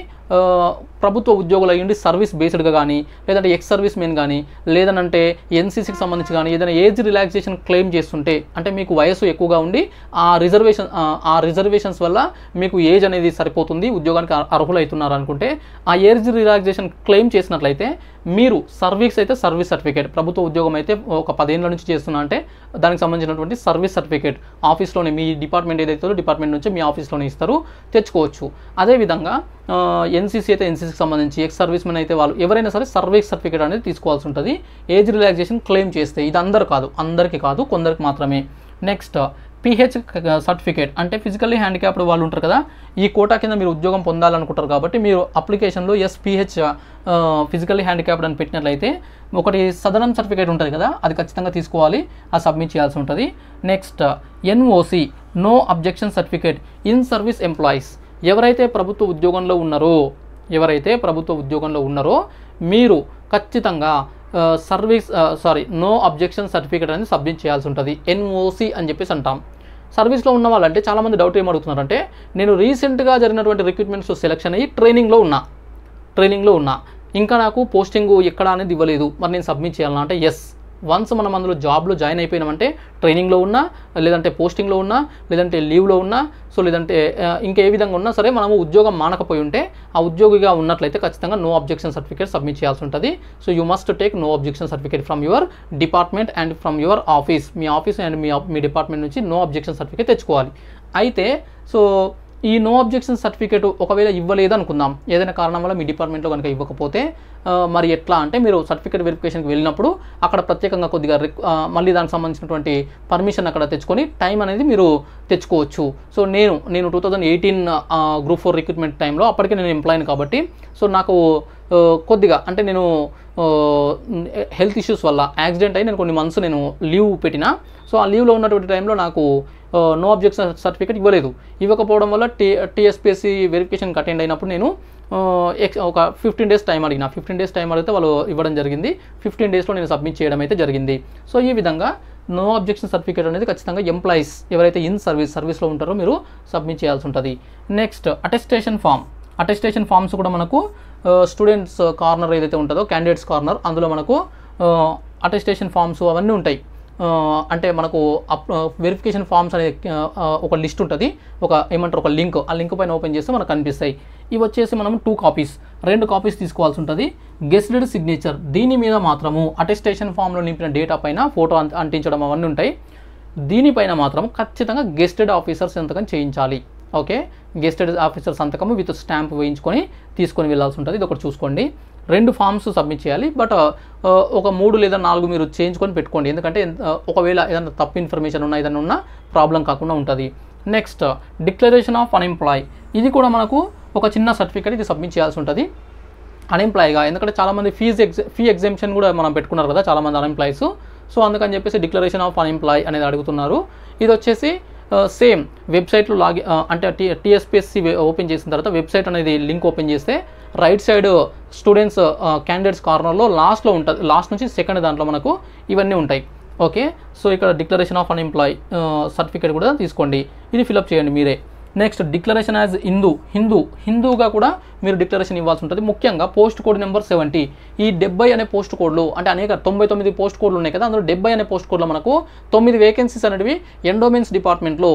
ప్రభుత్వ ఉద్యోగులు అయ్యండి సర్వీస్ బేస్డ్గా కానీ, లేదంటే ఎక్స్ సర్వీస్ మెన్ కానీ, లేదనంటే NCCకి సంబంధించి కానీ ఏదైనా ఏజ్ రిలాక్సేషన్ క్లెయిమ్ చేస్తుంటే, అంటే మీకు వయసు ఎక్కువగా ఉండి ఆ రిజర్వేషన్స్ వల్ల మీకు ఏజ్ అనేది సరిపోతుంది, ఉద్యోగానికి అర్హులు అవుతున్నారు అనుకుంటే, ఆ ఏజ్ రిలాక్సేషన్ క్లెయిమ్ చేసినట్లయితే మీరు సర్వీస్ సర్టిఫికేట్, ప్రభుత్వ ఉద్యోగం అయితే ఒక 10 ఏళ్ళ నుంచి చేస్తున్నా అంటే దానికి సంబంధించినటువంటి సర్వీస్ సర్టిఫికేట్ ఆఫీస్లోనే, మీ డిపార్ట్మెంట్ ఏదైతే డిపార్ట్మెంట్ నుంచి మీ ఆఫీస్లోనే ఇస్తారు, తెచ్చుకోవచ్చు. అదేవిధంగా NCC అయితే NCCకి సంబంధించి, ఎక్స్ సర్వీస్ మెన్ అయితే వాళ్ళు ఎవరైనా సరే సర్వీస్ సర్టిఫికేట్ అనేది తీసుకోవాల్సి ఉంటుంది ఏజ్ రిలాక్సేషన్ క్లెయిమ్ చేస్తే. ఇది అందరికీ కాదు, కొందరికి మాత్రమే. నెక్స్ట్ పిహెచ్ సర్టిఫికేట్ అంటే ఫిజికల్లీ హ్యాండిక్యాప్డ్ వాళ్ళు ఉంటారు కదా, ఈ కోటా కింద మీరు ఉద్యోగం పొందాలనుకుంటారు కాబట్టి మీరు అప్లికేషన్లో ఎస్పిహెచ్ ఫిజికల్లీ హ్యాండిక్యాప్డ్ అని పెట్టినట్లయితే ఒకటి సదరన్ సర్టిఫికేట్ ఉంటుంది కదా, అది ఖచ్చితంగా తీసుకోవాలి, అది సబ్మిట్ చేయాల్సి ఉంటుంది. Next NOC no objection certificate in service employees, ఎవరైతే ప్రభుత్వ ఉద్యోగంలో ఉన్నారో మీరు ఖచ్చితంగా నో అబ్జెక్షన్ సర్టిఫికేట్ అనేది సబ్మిట్ చేయాల్సి ఉంటుంది. ఎన్ఓసి అని చెప్పేసి అంటాం. సర్వీస్లో ఉన్న వాళ్ళంటే చాలామంది డౌట్ ఏం అడుగుతున్నారంటే, నేను రీసెంట్గా జరిగినటువంటి రిక్రూట్మెంట్స్ సెలెక్షన్ అయ్యి ట్రైనింగ్లో ఉన్నా ఇంకా నాకు పోస్టింగ్ ఎక్కడ అనేది ఇవ్వలేదు, మరి నేను సబ్మిట్ చేయాలన్నా అంటే ఎస్, వన్స్ మనం అందులో జాబ్లో జాయిన్ అయిపోయినామంటే ట్రైనింగ్లో ఉన్నా, లేదంటే పోస్టింగ్లో ఉన్నా, లేదంటే లీవ్లో ఉన్నా, సో లేదంటే ఇంకా ఏ విధంగా ఉన్నా సరే మనము ఉద్యోగం మానకపోయి ఉంటే ఆ ఉద్యోగిగా ఉన్నట్లయితే ఖచ్చితంగా నో అబ్జెక్షన్ సర్టిఫికేట్ సబ్మిట్ చేయాల్సి ఉంటుంది. So you must take no objection certificate from your department and from your office. మీ ఆఫీస్ అండ్ మీ డిపార్ట్మెంట్ నుంచి నో అబ్జెక్షన్ సర్టిఫికేట్ తెచ్చుకోవాలి. అయితే సో ఈ నో అబ్జెక్షన్ సర్టిఫికేట్ ఒకవేళ ఇవ్వలేదు అనుకుందాం, ఏదైనా కారణం వల్ల మీ డిపార్ట్మెంట్లో కనుక ఇవ్వకపోతే మరి ఎట్లా అంటే మీరు సర్టిఫికేట్ వెరిఫికేషన్కి వెళ్ళినప్పుడు అక్కడ ప్రత్యేకంగా కొద్దిగా మళ్ళీ దానికి సంబంధించినటువంటి పర్మిషన్ అక్కడ తెచ్చుకొని టైం అనేది మీరు తెచ్చుకోవచ్చు. సో నేను 2018 గ్రూప్ 4 రిక్రూట్మెంట్ టైంలో అప్పటికే నేను ఎంప్లాయీని కాబట్టి సో నాకు కొద్దిగా అంటే నేను హెల్త్ ఇష్యూస్ వల్ల యాక్సిడెంట్ అయ్యి నేను కొన్ని మంత్స్ నేను లీవ్ పెట్టినా. సో ఆ లీవ్లో ఉన్నటువంటి టైంలో నాకు నో అబ్జెక్షన్ సర్టిఫికేట్ ఇవ్వకపోవడం వల్ల టీఎస్పీఎస్సీ వెరిఫికేషన్కి అటెండ్ అయినప్పుడు నేను ఒక 15 days టైం అడిగిన. 15 days టైం అడిగితే వాళ్ళు ఇవ్వడం జరిగింది. 15 daysలో నేను సబ్మిట్ చేయడం అయితే జరిగింది. సో ఈ విధంగా నో అబ్జెక్షన్ సర్టిఫికేట్ అనేది ఖచ్చితంగా ఎంప్లాయీస్ ఎవరైతే ఇన్ సర్వీస్లో ఉంటారో మీరు సబ్మిట్ చేయాల్సి ఉంటుంది. నెక్స్ట్ అటెస్టేషన్ ఫామ్స్ కూడా మనకు స్టూడెంట్స్ కార్నర్ ఏదైతే ఉంటుందో క్యాండిడేట్స్ కార్నర్, అందులో మనకు అటెస్టేషన్ ఫామ్స్ అవన్నీ ఉంటాయి. అంటే మనకు వెరిఫికేషన్ ఫామ్స్ అనేది ఒక లిస్ట్ ఉంటుంది, ఒక లింక్, ఆ లింక్ పైన ఓపెన్ చేస్తే మనకు కనిపిస్తాయి. ఇవి వచ్చేసి మనం 2 కాపీస్ తీసుకోవాల్సి ఉంటుంది. గెస్టెడ్ సిగ్నేచర్, దీని మీద మాత్రము అటెస్టేషన్ ఫామ్లో నింపిన డేటా పైన ఫోటో అంటించడం అవన్నీ ఉంటాయి. దీనిపైన మాత్రం ఖచ్చితంగా గెస్టెడ్ ఆఫీసర్ సంతకం చేయించాలి. ఓకే, గెస్టెడ్ ఆఫీసర్ సంతకము విత్ స్టాంప్ వేయించుకొని తీసుకొని వెళ్ళాల్సి ఉంటుంది. ఇది ఒకటి చూసుకోండి. 2 ఫామ్స్ సబ్మిట్ చేయాలి, బట్ ఒక 3 లేదా 4 మీరు చేయించుకొని పెట్టుకోండి, ఎందుకంటే ఒకవేళ ఏదైనా తప్పు ఇన్ఫర్మేషన్ ఏదైనా ఉన్నా ప్రాబ్లం కాకుండా ఉంటుంది. నెక్స్ట్ డిక్లరేషన్ ఆఫ్ అన్ఎంప్లాయ్, ఇది కూడా మనకు ఒక చిన్న సర్టిఫికేట్, ఇది సబ్మిట్ చేయాల్సి ఉంటుంది అన్ఎంప్లాయ్గా. ఎందుకంటే చాలామంది ఫీ ఎగ్జామ్షన్ కూడా మనం పెట్టుకున్నారు కదా చాలామంది అన్ఎంప్లాయీస్. సో అందుకని చెప్పేసి డిక్లరేషన్ ఆఫ్ అన్ఎంప్లాయ్ అనేది అడుగుతున్నారు. ఇది వచ్చేసి సేమ్ వెబ్సైట్లో అంటే టీఎస్పీఎస్సీ ఓపెన్ చేసిన తర్వాత వెబ్సైట్ అనేది లింక్ ఓపెన్ చేస్తే రైట్ సైడ్ స్టూడెంట్స్ క్యాండిడేట్స్ కార్నర్లో లాస్ట్లో ఉంటుంది, లాస్ట్ నుంచి సెకండ్ దాంట్లో మనకు ఇవన్నీ ఉంటాయి. ఓకే, సో ఇక్కడ డిక్లరేషన్ ఆఫ్ అన్ఎంప్లాయ్ సర్టిఫికేట్ కూడా తీసుకోండి, ఇది ఫిలప్ చేయండి మీరే. నెక్స్ట్ డిక్లరేషన్ యాజ్ హిందూగా కూడా మీరు డిక్లరేషన్ ఇవ్వాల్సి ఉంటుంది. ముఖ్యంగా పోస్ట్ కోడ్ నెంబర్ 70, ఈ 70 అనే పోస్ట్ కోడ్లు అంటే అనేక 99 పోస్ట్ కోడ్లు ఉన్నాయి కదా, అందులో 70 అనే పోస్ట్ కోడ్లో మనకు 9 వేకెన్సీస్ అనేవి ఎండోమెన్స్ డిపార్ట్మెంట్లో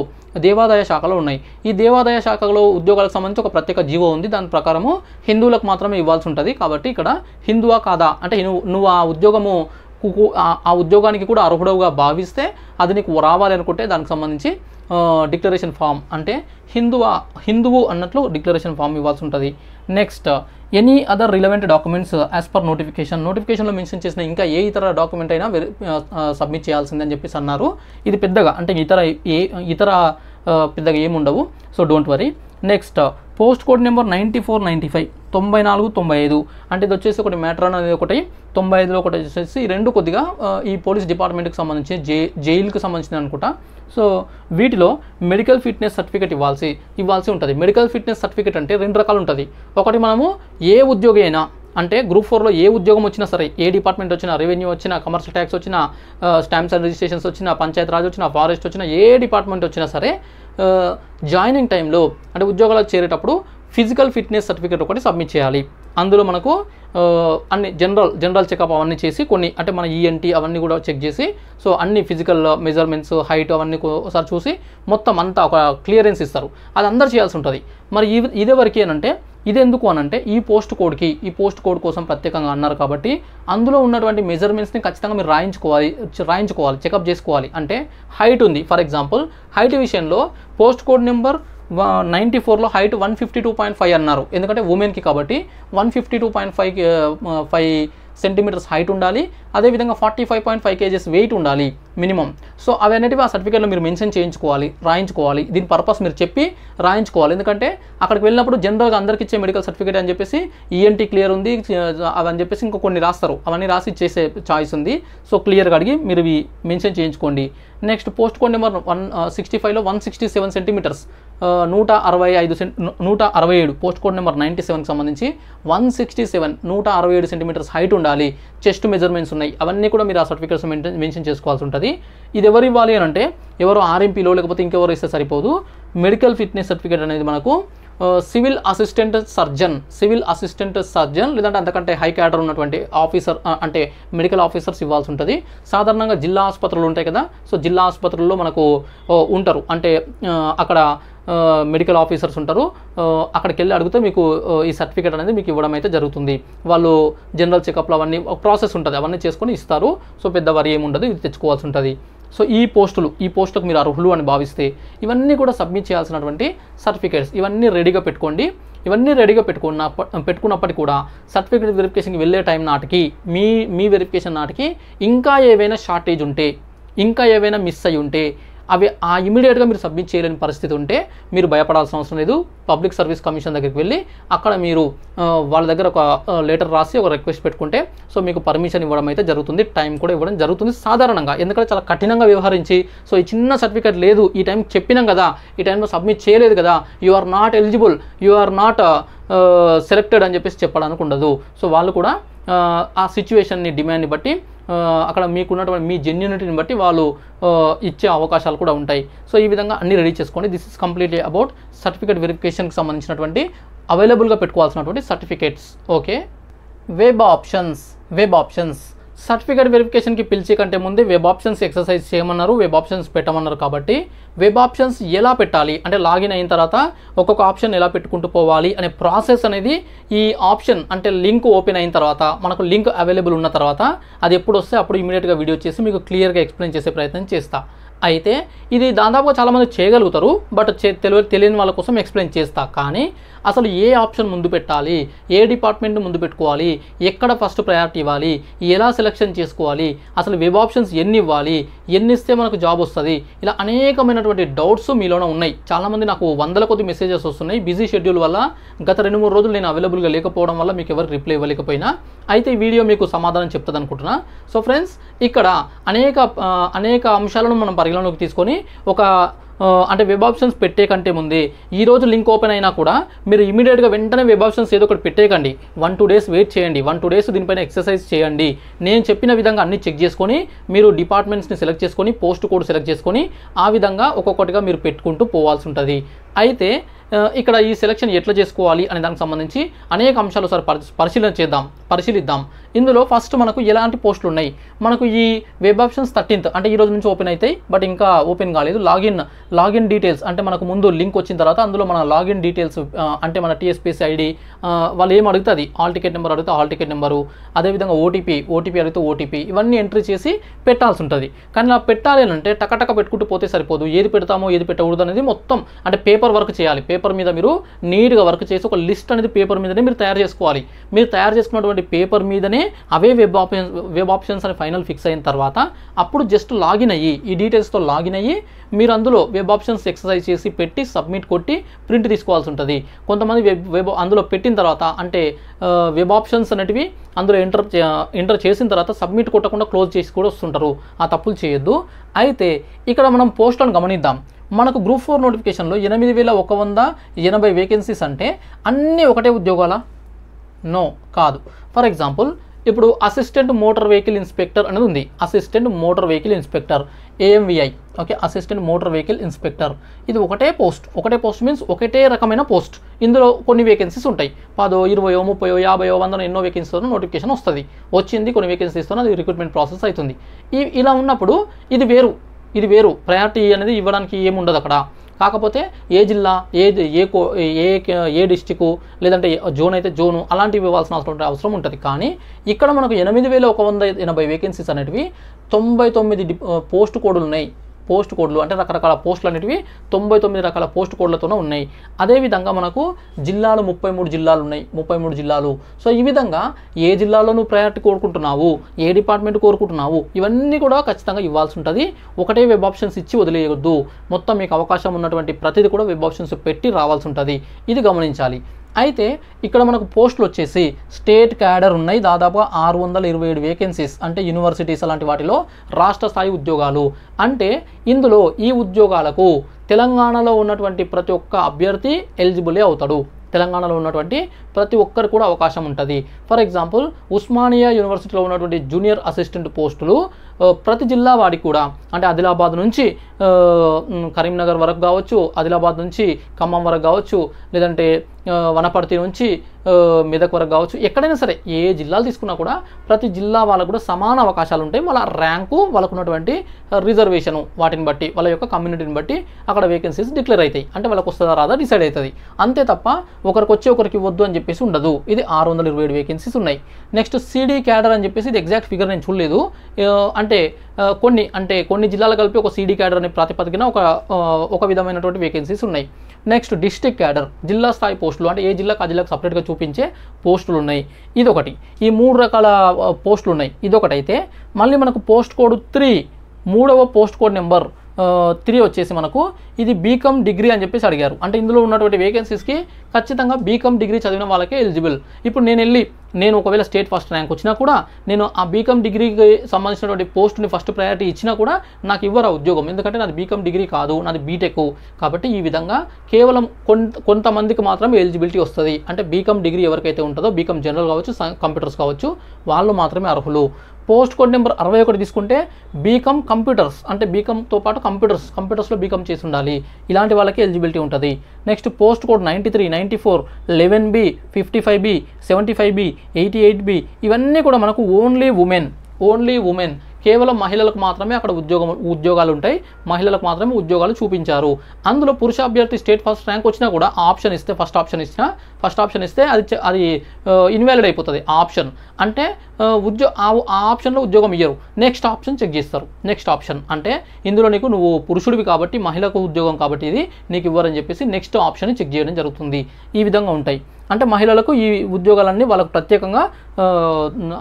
దేవాదాయ శాఖలో ఉన్నాయి. ఈ దేవాదాయ శాఖలో ఉద్యోగాలకు సంబంధించి ఒక ప్రత్యేక జీవో ఉంది, దాని ప్రకారము హిందువులకు మాత్రమే ఇవ్వాల్సి ఉంటుంది. కాబట్టి ఇక్కడ హిందువా కాదా అంటే నువ్వు ఆ ఉద్యోగానికి కూడా అర్హుడుగా భావిస్తే అది నీకు రావాలి అనుకుంటే దానికి సంబంధించి డిక్లరేషన్ ఫామ్ అంటే హిందువు అన్నట్లు డిక్లరేషన్ ఫామ్ ఇవ్వాల్సి ఉంటుంది. Next any other relevant documents as per నోటిఫికేషన్లో మెన్షన్ చేసిన ఇంకా ఏ ఇతర డాక్యుమెంట్ అయినా సబ్మిట్ చేయాల్సిందని చెప్పేసి అన్నారు. ఇది పెద్దగా అంటే ఇతర పెద్దగా ఏముండవు, so don't worry. Next post code number 9495 9495 అంటే ఇది వచ్చేసి ఒకటి మ్యాట్రాన్ అనేది ఒకటి 95లో ఒకటి వచ్చేసి ఈ 2 కొద్దిగా ఈ పోలీస్ డిపార్ట్మెంట్కి సంబంధించి జైలుకి సంబంధించిన అనుకుంటా. సో వీటిలో మెడికల్ ఫిట్నెస్ సర్టిఫికేట్ ఇవ్వాల్సి ఉంటుంది. మెడికల్ ఫిట్నెస్ సర్టిఫికేట్ అంటే 2 రకాలు ఉంటుంది. ఒకటి మనము ఏ ఉద్యోగి అయినా అంటే గ్రూప్ 4లో ఏ ఉద్యోగం వచ్చినా సరే, ఏ డిపార్ట్మెంట్ వచ్చినా, రెవెన్యూ వచ్చినా, కమర్షియల్ ట్యాక్స్ వచ్చినా, స్టాంప్స్ అండ్ రిజిస్ట్రేషన్స్ వచ్చినా, పంచాయత్ రాజ్ వచ్చినా, ఫారెస్ట్ వచ్చినా, ఏ డిపార్ట్మెంట్ వచ్చినా సరే జాయినింగ్ టైంలో అంటే ఉద్యోగాలకు చేరేటప్పుడు ఫిజికల్ ఫిట్నెస్ సర్టిఫికేట్ ఒకటి సబ్మిట్ చేయాలి. అందులో మనకు అన్ని జనరల్ చెకప్ అవన్నీ చేసి కొన్ని అంటే మన ఈఎన్టీ అవన్నీ కూడా చెక్ చేసి సో అన్ని ఫిజికల్ మెజర్మెంట్స్ హైట్ అవన్నీ ఒకసారి చూసి మొత్తం అంతా ఒక క్లియరెన్స్ ఇస్తారు. అది అందరు చేయాల్సి ఉంటుంది. మరి ఇదే వరకు ఏనంటే ఇది ఎందుకు అనంటే ఈ పోస్ట్ కోడ్ కోసం ప్రత్యేకంగా అన్నారు కాబట్టి అందులో ఉన్నటువంటి మెజర్మెంట్స్ని ఖచ్చితంగా మీరు రాయించుకోవాలి చెకప్ చేసుకోవాలి. అంటే హైట్ ఉంది, ఫర్ ఎగ్జాంపుల్ హైట్ విషయంలో పోస్ట్ కోడ్ నెంబర్ 94లో హైట్ 152.5 అన్నారు, ఎందుకంటే ఉమెన్కి కాబట్టి 152.5 సెంటీమీటర్స్ హైట్ ఉండాలి, అదేవిధంగా 45.5 kgs వెయిట్ ఉండాలి మినిమం. సో అవన్నిటివి ఆ సర్టిఫికేట్లో మీరు మెన్షన్ చేయించుకోవాలి, రాయించుకోవాలి. దీని పర్పస్ మీరు చెప్పి రాయించుకోవాలి. ఎందుకంటే అక్కడికి వెళ్ళినప్పుడు జనరల్గా అందరికి ఇచ్చే మెడికల్ సర్టిఫికేట్ అని చెప్పేసి ఈఎన్టీ క్లియర్ ఉంది అవని చెప్పేసి ఇంకో కొన్ని రాస్తారు, అవన్నీ రాసి ఇచ్చేసే ఛాయిస్ ఉంది. సో క్లియర్గా అడిగి మీరు ఇవి మెన్షన్ చేయించుకోండి. నెక్స్ట్ పోస్ట్ కోడ్ నెంబర్ 165లో 167 సెంటీమీటర్స్ 167 పోస్ట్ కోడ్ నెంబర్ 97కి సంబంధించి 167 సెంటీమీటర్స్ హైట్ ఉండాలి. చెస్ట్ మెజర్మెంట్స్ ఉన్నాయి, అవన్నీ కూడా మీరు ఆ సర్టిఫికేట్స్ మెన్షన్ చేసుకోవాల్సి ఉంటుంది. ఇది ఎవరు ఇవ్వాలి అని అంటే ఎవరో ఆర్ఎంపీలో లేకపోతే ఇంకెవరు ఇస్తే సరిపోదు. మెడికల్ ఫిట్నెస్ సర్టిఫికేట్ అనేది మనకు సివిల్ అసిస్టెంట్ సర్జన్ లేదంటే అంతకంటే హై క్యాడర్ ఉన్నటువంటి ఆఫీసర్ అంటే మెడికల్ ఆఫీసర్స్ ఇవ్వాల్సి ఉంటుంది. సాధారణంగా జిల్లా ఆసుపత్రులు ఉంటాయి కదా, సో జిల్లా ఆసుపత్రుల్లో మనకు ఉంటారు, అంటే అక్కడ మెడికల్ ఆఫీసర్స్ ఉంటారు. అక్కడికి వెళ్ళి అడిగితే మీకు ఈ సర్టిఫికేట్ అనేది మీకు ఇవ్వడం అయితే జరుగుతుంది. వాళ్ళు జనరల్ చెకప్లు అవన్నీ ప్రాసెస్ ఉంటుంది, అవన్నీ చేసుకొని ఇస్తారు. సో పెద్ద వరి ఏమి ఉండదు, ఇది తెచ్చుకోవాల్సి ఉంటుంది. సో ఈ పోస్టులకు మీరు అర్హులు అని భావిస్తే ఇవన్నీ కూడా సబ్మిట్ చేయాల్సినటువంటి సర్టిఫికేట్స్ ఇవన్నీ రెడీగా పెట్టుకోండి. ఇవన్నీ రెడీగా పెట్టుకున్నప్పటికీ కూడా సర్టిఫికేట్ వెరిఫికేషన్కి వెళ్ళే టైం నాటికి మీ వెరిఫికేషన్ నాటికి ఇంకా ఏవైనా షార్టేజ్ ఉంటే, ఇంకా ఏవైనా మిస్ అయ్యి ఉంటే అవి ఇమీడియట్గా మీరు సబ్మిట్ చేయలేని పరిస్థితి ఉంటే మీరు భయపడాల్సిన అవసరం లేదు. పబ్లిక్ సర్వీస్ కమిషన్ దగ్గరికి వెళ్ళి అక్కడ మీరు వాళ్ళ దగ్గర ఒక లెటర్ రాసి ఒక రిక్వెస్ట్ పెట్టుకుంటే సో మీకు పర్మిషన్ ఇవ్వడం అయితే జరుగుతుంది, టైం కూడా ఇవ్వడం జరుగుతుంది సాధారణంగా. ఎందుకంటే చాలా కఠినంగా వ్యవహరించి సో ఈ చిన్న సర్టిఫికేట్ లేదు, ఈ టైం చెప్పినాం కదా, ఈ టైంలో సబ్మిట్ చేయలేదు కదా, you are not eligible, you are not selected అని చెప్పేసి చెప్పడానికి ఉండదు. సో వాళ్ళు కూడా ఆ సిచ్యువేషన్ని డిమాండ్ని బట్టి అక్కడ మీకున్నటువంటి మీ జెన్యూనిటీని బట్టి వాళ్ళు ఇచ్చే అవకాశాలు కూడా ఉంటాయి. సో ఈ విధంగా అన్ని రెడీ చేసుకోండి. This is completely about certificate వెరిఫికేషన్కి సంబంధించినటువంటి అవైలబుల్గా పెట్టుకోవాల్సినటువంటి certificates. Okay, web options certificate వెరిఫికేషన్కి పిలిచే కంటే ముందే వెబ్ ఆప్షన్స్ ఎక్సర్సైజ్ చేయమన్నారు, వెబ్ ఆప్షన్స్ పెట్టమన్నారు. కాబట్టి వెబ్ ఆప్షన్స్ ఎలా పెట్టాలి అంటే లాగిన్ అయిన తర్వాత ఒక్కొక్క ఆప్షన్ ఎలా పెట్టుకుంటూ పోవాలి అనే ప్రాసెస్ అనేది ఈ ఆప్షన్ అంటే లింక్ ఓపెన్ అయిన తర్వాత మనకు లింక్ అవైలబుల్ ఉన్న తర్వాత అది ఎప్పుడు వస్తే అప్పుడు ఇమీడియట్గా వీడియో చేసి మీకు క్లియర్గా ఎక్స్ప్లెయిన్ చేసే ప్రయత్నం చేస్తా. అయితే ఇది దాదాపుగా చాలామంది చేయగలుగుతారు, బట్ తెలియని వాళ్ళ కోసం ఎక్స్ప్లెయిన్ చేస్తా. కానీ అసలు ఏ ఆప్షన్ ముందు పెట్టాలి, ఏ డిపార్ట్మెంట్ ముందు పెట్టుకోవాలి, ఎక్కడ ఫస్ట్ ప్రయారిటీ ఇవ్వాలి, ఎలా సెలెక్షన్ చేసుకోవాలి, అసలు వెబ్ ఆప్షన్స్ ఎన్ని ఇవ్వాలి, ఎన్ని ఇస్తే మనకు జాబ్ వస్తుంది, ఇలా అనేకమైనటువంటి డౌట్స్ మీలోనే ఉన్నాయి. చాలామంది నాకు వందల కొద్ది మెసేజెస్ వస్తున్నాయి. బిజీ షెడ్యూల్ వల్ల గత 2-3 రోజులు నేను అవైలబుల్గా లేకపోవడం వల్ల మీకు ఎవరికి రిప్లై ఇవ్వలేకపోయినా అయితే ఈ వీడియో మీకు సమాధానం చెప్తుంది అనుకుంటున్నా. సో ఫ్రెండ్స్, ఇక్కడ అనేక అంశాలను మనం పరిగణలోకి తీసుకొని అంటే వెబ్ ఆప్షన్స్ పెట్టే కంటే ముందే ఈరోజు లింక్ ఓపెన్ అయినా కూడా మీరు ఇమీడియట్గా వెంటనే వెబ్ ఆప్షన్స్ ఏదో ఒకటి పెట్టేయకండి. 1-2 డేస్ వెయిట్ చేయండి, 1-2 డేస్ దీనిపైన ఎక్సర్సైజ్ చేయండి. నేను చెప్పిన విధంగా అన్ని చెక్ చేసుకొని మీరు డిపార్ట్మెంట్స్ని సెలెక్ట్ చేసుకొని పోస్ట్ కోడ్ సెలెక్ట్ చేసుకొని ఆ విధంగా ఒక్కొక్కటిగా మీరు పెట్టుకుంటూ పోవాల్సి ఉంటుంది. అయితే ఇక్కడ ఈ సెలెక్షన్ ఎట్లా చేసుకోవాలి అనే దానికి సంబంధించి అనేక అంశాలు ఒకసారి పరిశీలిద్దాం. ఇందులో ఫస్ట్ మనకు ఎలాంటి పోస్టులు ఉన్నాయి. మనకు ఈ వెబ్ ఆప్షన్స్ 13th అంటే ఈ రోజు నుంచి ఓపెన్ అవుతాయి, బట్ ఇంకా ఓపెన్ కాలేదు. లాగిన్ డీటెయిల్స్ అంటే మనకు ముందు లింక్ వచ్చిన తర్వాత అందులో మన లాగిన్ డీటెయిల్స్ అంటే మన టీఎస్పీసీ ఐడి వాళ్ళు ఏం అడుగుతుంది, హాల్ టికెట్ నెంబర్ అడిగితే హాల్ టికెట్ నెంబరు, అదేవిధంగా ఓటీపీ అడిగితే ఓటీపీ, ఇవన్నీ ఎంట్రీ చేసి పెట్టాల్సి ఉంటుంది. కానీ ఇలా పెట్టాలి అంటే టకటక పెట్టుకుంటూ పోతే సరిపోదు. ఏది పెడతామో ఏది పెట్టకూడదు అనేది మొత్తం అంటే పేపర్ వర్క్ చేయాలి. పేపర్ మీద మీరు నీట్గా వర్క్ చేసి ఒక లిస్ట్ అనేది పేపర్ మీదనే మీరు తయారు చేసుకోవాలి. మీరు తయారు చేసుకున్నటువంటి పేపర్ మీదనే అవే వెబ్ ఆప్షన్స్ అని ఫైనల్ ఫిక్స్ అయిన తర్వాత అప్పుడు జస్ట్ లాగిన్ అయ్యి ఈ డీటెయిల్స్తో లాగిన్ అయ్యి మీరు అందులో వెబ్ ఆప్షన్స్ ఎక్సర్సైజ్ చేసి పెట్టి సబ్మిట్ కొట్టి ప్రింట్ తీసుకోవాల్సి ఉంటుంది. కొంతమంది అందులో పెట్టిన తర్వాత అంటే వెబ్ ఆప్షన్స్ అనేటివి అందులో ఎంటర్ చేసిన తర్వాత సబ్మిట్ కొట్టకుండా క్లోజ్ చేసి కూడా వస్తుంటారు. ఆ తప్పులు చేయొద్దు. అయితే ఇక్కడ మనం పోస్టులను గమనిద్దాం. మనకు గ్రూప్ 4 నోటిఫికేషన్లో 8,180 వేకెన్సీస్ అంటే అన్నీ ఒకటే ఉద్యోగాలా? నో, కాదు. ఫర్ ఎగ్జాంపుల్ ఇప్పుడు అసిస్టెంట్ మోటార్ వెహికల్ ఇన్స్పెక్టర్ అనేది ఉంది. Assistant motor vehicle inspector AMVI, okay, assistant motor vehicle inspector. ఇది ఒకటే పోస్ట్ మీన్స్ ఒకటే రకమైన పోస్ట్. ఇందులో కొన్ని వేకెన్సీస్ ఉంటాయి. 10, 20, 30, 50, 100 ఎన్నో వేకెన్సీతో నోటిఫికేషన్ వచ్చింది. కొన్ని వేకెన్సీస్తో అది రిక్రూట్మెంట్ ప్రాసెస్ అవుతుంది. ఇలా ఉన్నప్పుడు ఇది వేరు ప్రయారిటీ అనేది ఇవ్వడానికి ఏముండదు అక్కడ. కాకపోతే ఏ జిల్లా ఏ డిస్టిక్ లేదంటే జోన్ అయితే జోను అలాంటివి ఇవ్వాల్సిన అవసరం ఉంటుంది. కానీ ఇక్కడ మనకు 8,180 వేకెన్సీస్ అనేటివి 99 పోస్ట్ కోడ్లు ఉన్నాయి. పోస్ట్ కోడ్లు, అంటే రకరకాల పోస్టులు అనేటివి 99 రకాల పోస్ట్ కోడ్లతోనే ఉన్నాయి. అదేవిధంగా మనకు జిల్లాలు 33 జిల్లాలు ఉన్నాయి, 33 జిల్లాలు. సో ఈ విధంగా ఏ జిల్లాలో నువ్వు ప్రయారిటీ కోరుకుంటున్నావు, ఏ డిపార్ట్మెంట్ కోరుకుంటున్నావు, ఇవన్నీ కూడా ఖచ్చితంగా ఇవ్వాల్సి ఉంటుంది. ఒకటే వెబ్ ఆప్షన్స్ ఇచ్చి వదిలేయొద్దు. మొత్తం మీకు అవకాశం ఉన్నటువంటి ప్రతిదీ కూడా వెబ్ ఆప్షన్స్ పెట్టి రావాల్సి ఉంటుంది. ఇది గమనించాలి. అయితే ఇక్కడ మనకు పోస్టులు వచ్చేసి స్టేట్ క్యాడర్ ఉన్నాయి, దాదాపుగా 627 వేకెన్సీస్, అంటే యూనివర్సిటీస్ అలాంటి వాటిలో రాష్ట్ర స్థాయి ఉద్యోగాలు. అంటే ఇందులో ఈ ఉద్యోగాలకు తెలంగాణలో ఉన్నటువంటి ప్రతి ఒక్క అభ్యర్థి ఎలిజిబులే అవుతాడు. తెలంగాణలో ఉన్నటువంటి ప్రతి ఒక్కరు కూడా అవకాశం ఉంటుంది. ఫర్ ఎగ్జాంపుల్ ఉస్మానియా యూనివర్సిటీలో ఉన్నటువంటి జూనియర్ అసిస్టెంట్ పోస్టులు ప్రతి జిల్లా వాడికి కూడా, అంటే ఆదిలాబాద్ నుంచి కరీంనగర్ వరకు కావచ్చు, ఆదిలాబాద్ నుంచి ఖమ్మం వరకు కావచ్చు, లేదంటే వనపర్తి నుంచి మెదక్ వరకు కావచ్చు, ఎక్కడైనా సరే ఏ జిల్లాలు తీసుకున్నా కూడా ప్రతి జిల్లా వాళ్ళకు కూడా సమాన అవకాశాలు ఉంటాయి. వాళ్ళ ర్యాంకు, వాళ్ళకు ఉన్నటువంటి రిజర్వేషను వాటిని బట్టి, వాళ్ళ యొక్క కమ్యూనిటీని బట్టి అక్కడ వేకెన్సీస్ డిక్లేర్ అవుతాయి. అంటే వాళ్ళకి వస్తుందా రాదా డిసైడ్ అవుతుంది. అంతే తప్ప ఒకరికి వచ్చి ఒకరికి వద్దు అని చెప్పేసి ఉండదు. ఇది 627 వేకెన్సీస్ ఉన్నాయి. నెక్స్ట్ సిడి క్యాడర్ అని చెప్పేసి ఇది ఎగ్జాక్ట్ ఫిగర్ నేను చూడలేదు. అంటే కొన్ని జిల్లాలు కలిపి ఒక సిడి క్యాడర్ అనే ప్రాతిపదికన ఒక విధమైనటువంటి వేకెన్సీస్ ఉన్నాయి. నెక్స్ట్ డిస్ట్రిక్ట్ క్యాడర్, జిల్లా స్థాయి పోస్టులు, అంటే ఏ జిల్లాకు ఆ జిల్లాకు సపరేట్గా చూపించే పోస్టులు ఉన్నాయి. ఇదొకటి. ఈ 3 రకాల పోస్టులు ఉన్నాయి. ఇదొకటి. అయితే మళ్ళీ మనకు పోస్ట్ కోడ్ 3, 3వ పోస్ట్ కోడ్ నెంబర్ 3 వచ్చేసి మనకు ఇది బీకామ్ డిగ్రీ అని చెప్పేసి అడిగారు. అంటే ఇందులో ఉన్నటువంటి వేకెన్సీస్కి ఖచ్చితంగా బీకామ్ డిగ్రీ చదివిన వాళ్ళకే ఎలిజిబుల్. ఇప్పుడు నేను ఒకవేళ స్టేట్ ఫస్ట్ ర్యాంక్ వచ్చినా కూడా నేను ఆ బీకామ్ డిగ్రీకి సంబంధించినటువంటి పోస్ట్ని ఫస్ట్ ప్రయారిటీ ఇచ్చినా కూడా నాకు ఇవ్వరు ఉద్యోగం. ఎందుకంటే నాది బీకామ్ డిగ్రీ కాదు, నాది బీటెక్. కాబట్టి ఈ విధంగా కేవలం కొంతమందికి మాత్రమే ఎలిజిబిలిటీ వస్తుంది. అంటే బీకామ్ డిగ్రీ ఎవరికైతే ఉంటుందో, బీకామ్ జనరల్ కావచ్చు, కంప్యూటర్స్ కావచ్చు, వాళ్ళు మాత్రమే అర్హులు. పోస్ట్ కోడ్ నెంబర్ 61 తీసుకుంటే బీకామ్ కంప్యూటర్స్, అంటే బీకామ్తో పాటు కంప్యూటర్స్లో బీకామ్ చేసి ఉండాలి. ఇలాంటి వాళ్ళకి ఎలిజిబిలిటీ ఉంటుంది. Next post code 93, 94, 11B, 55B, 75B, 88B ఇవన్నీ కూడా మనకు ఓన్లీ ఉమెన్, కేవలం మహిళలకు మాత్రమే అక్కడ ఉద్యోగాలు ఉంటాయి. మహిళలకు మాత్రమే ఉద్యోగాలు చూపించారు. అందులో పురుష అభ్యర్థి స్టేట్ ఫస్ట్ ర్యాంక్ వచ్చినా కూడా ఆప్షన్ ఇస్తే, ఫస్ట్ ఆప్షన్ ఇస్తే అది ఇన్వాలిడ్ అయిపోతుంది. ఆ ఆప్షన్ అంటే ఆ ఆప్షన్లో ఉద్యోగం ఇయ్యరు. నెక్స్ట్ ఆప్షన్ చెక్ చేస్తారు. నెక్స్ట్ ఆప్షన్ అంటే ఇందులో నువ్వు పురుషుడివి కాబట్టి, మహిళకు ఉద్యోగం కాబట్టి ఇది నీకు ఇవ్వరని చెప్పేసి నెక్స్ట్ ఆప్షన్ చెక్ చేయడం జరుగుతుంది. ఈ విధంగా ఉంటాయి. అంటే మహిళలకు ఈ ఉద్యోగాలన్నీ వాళ్ళకు ప్రత్యేకంగా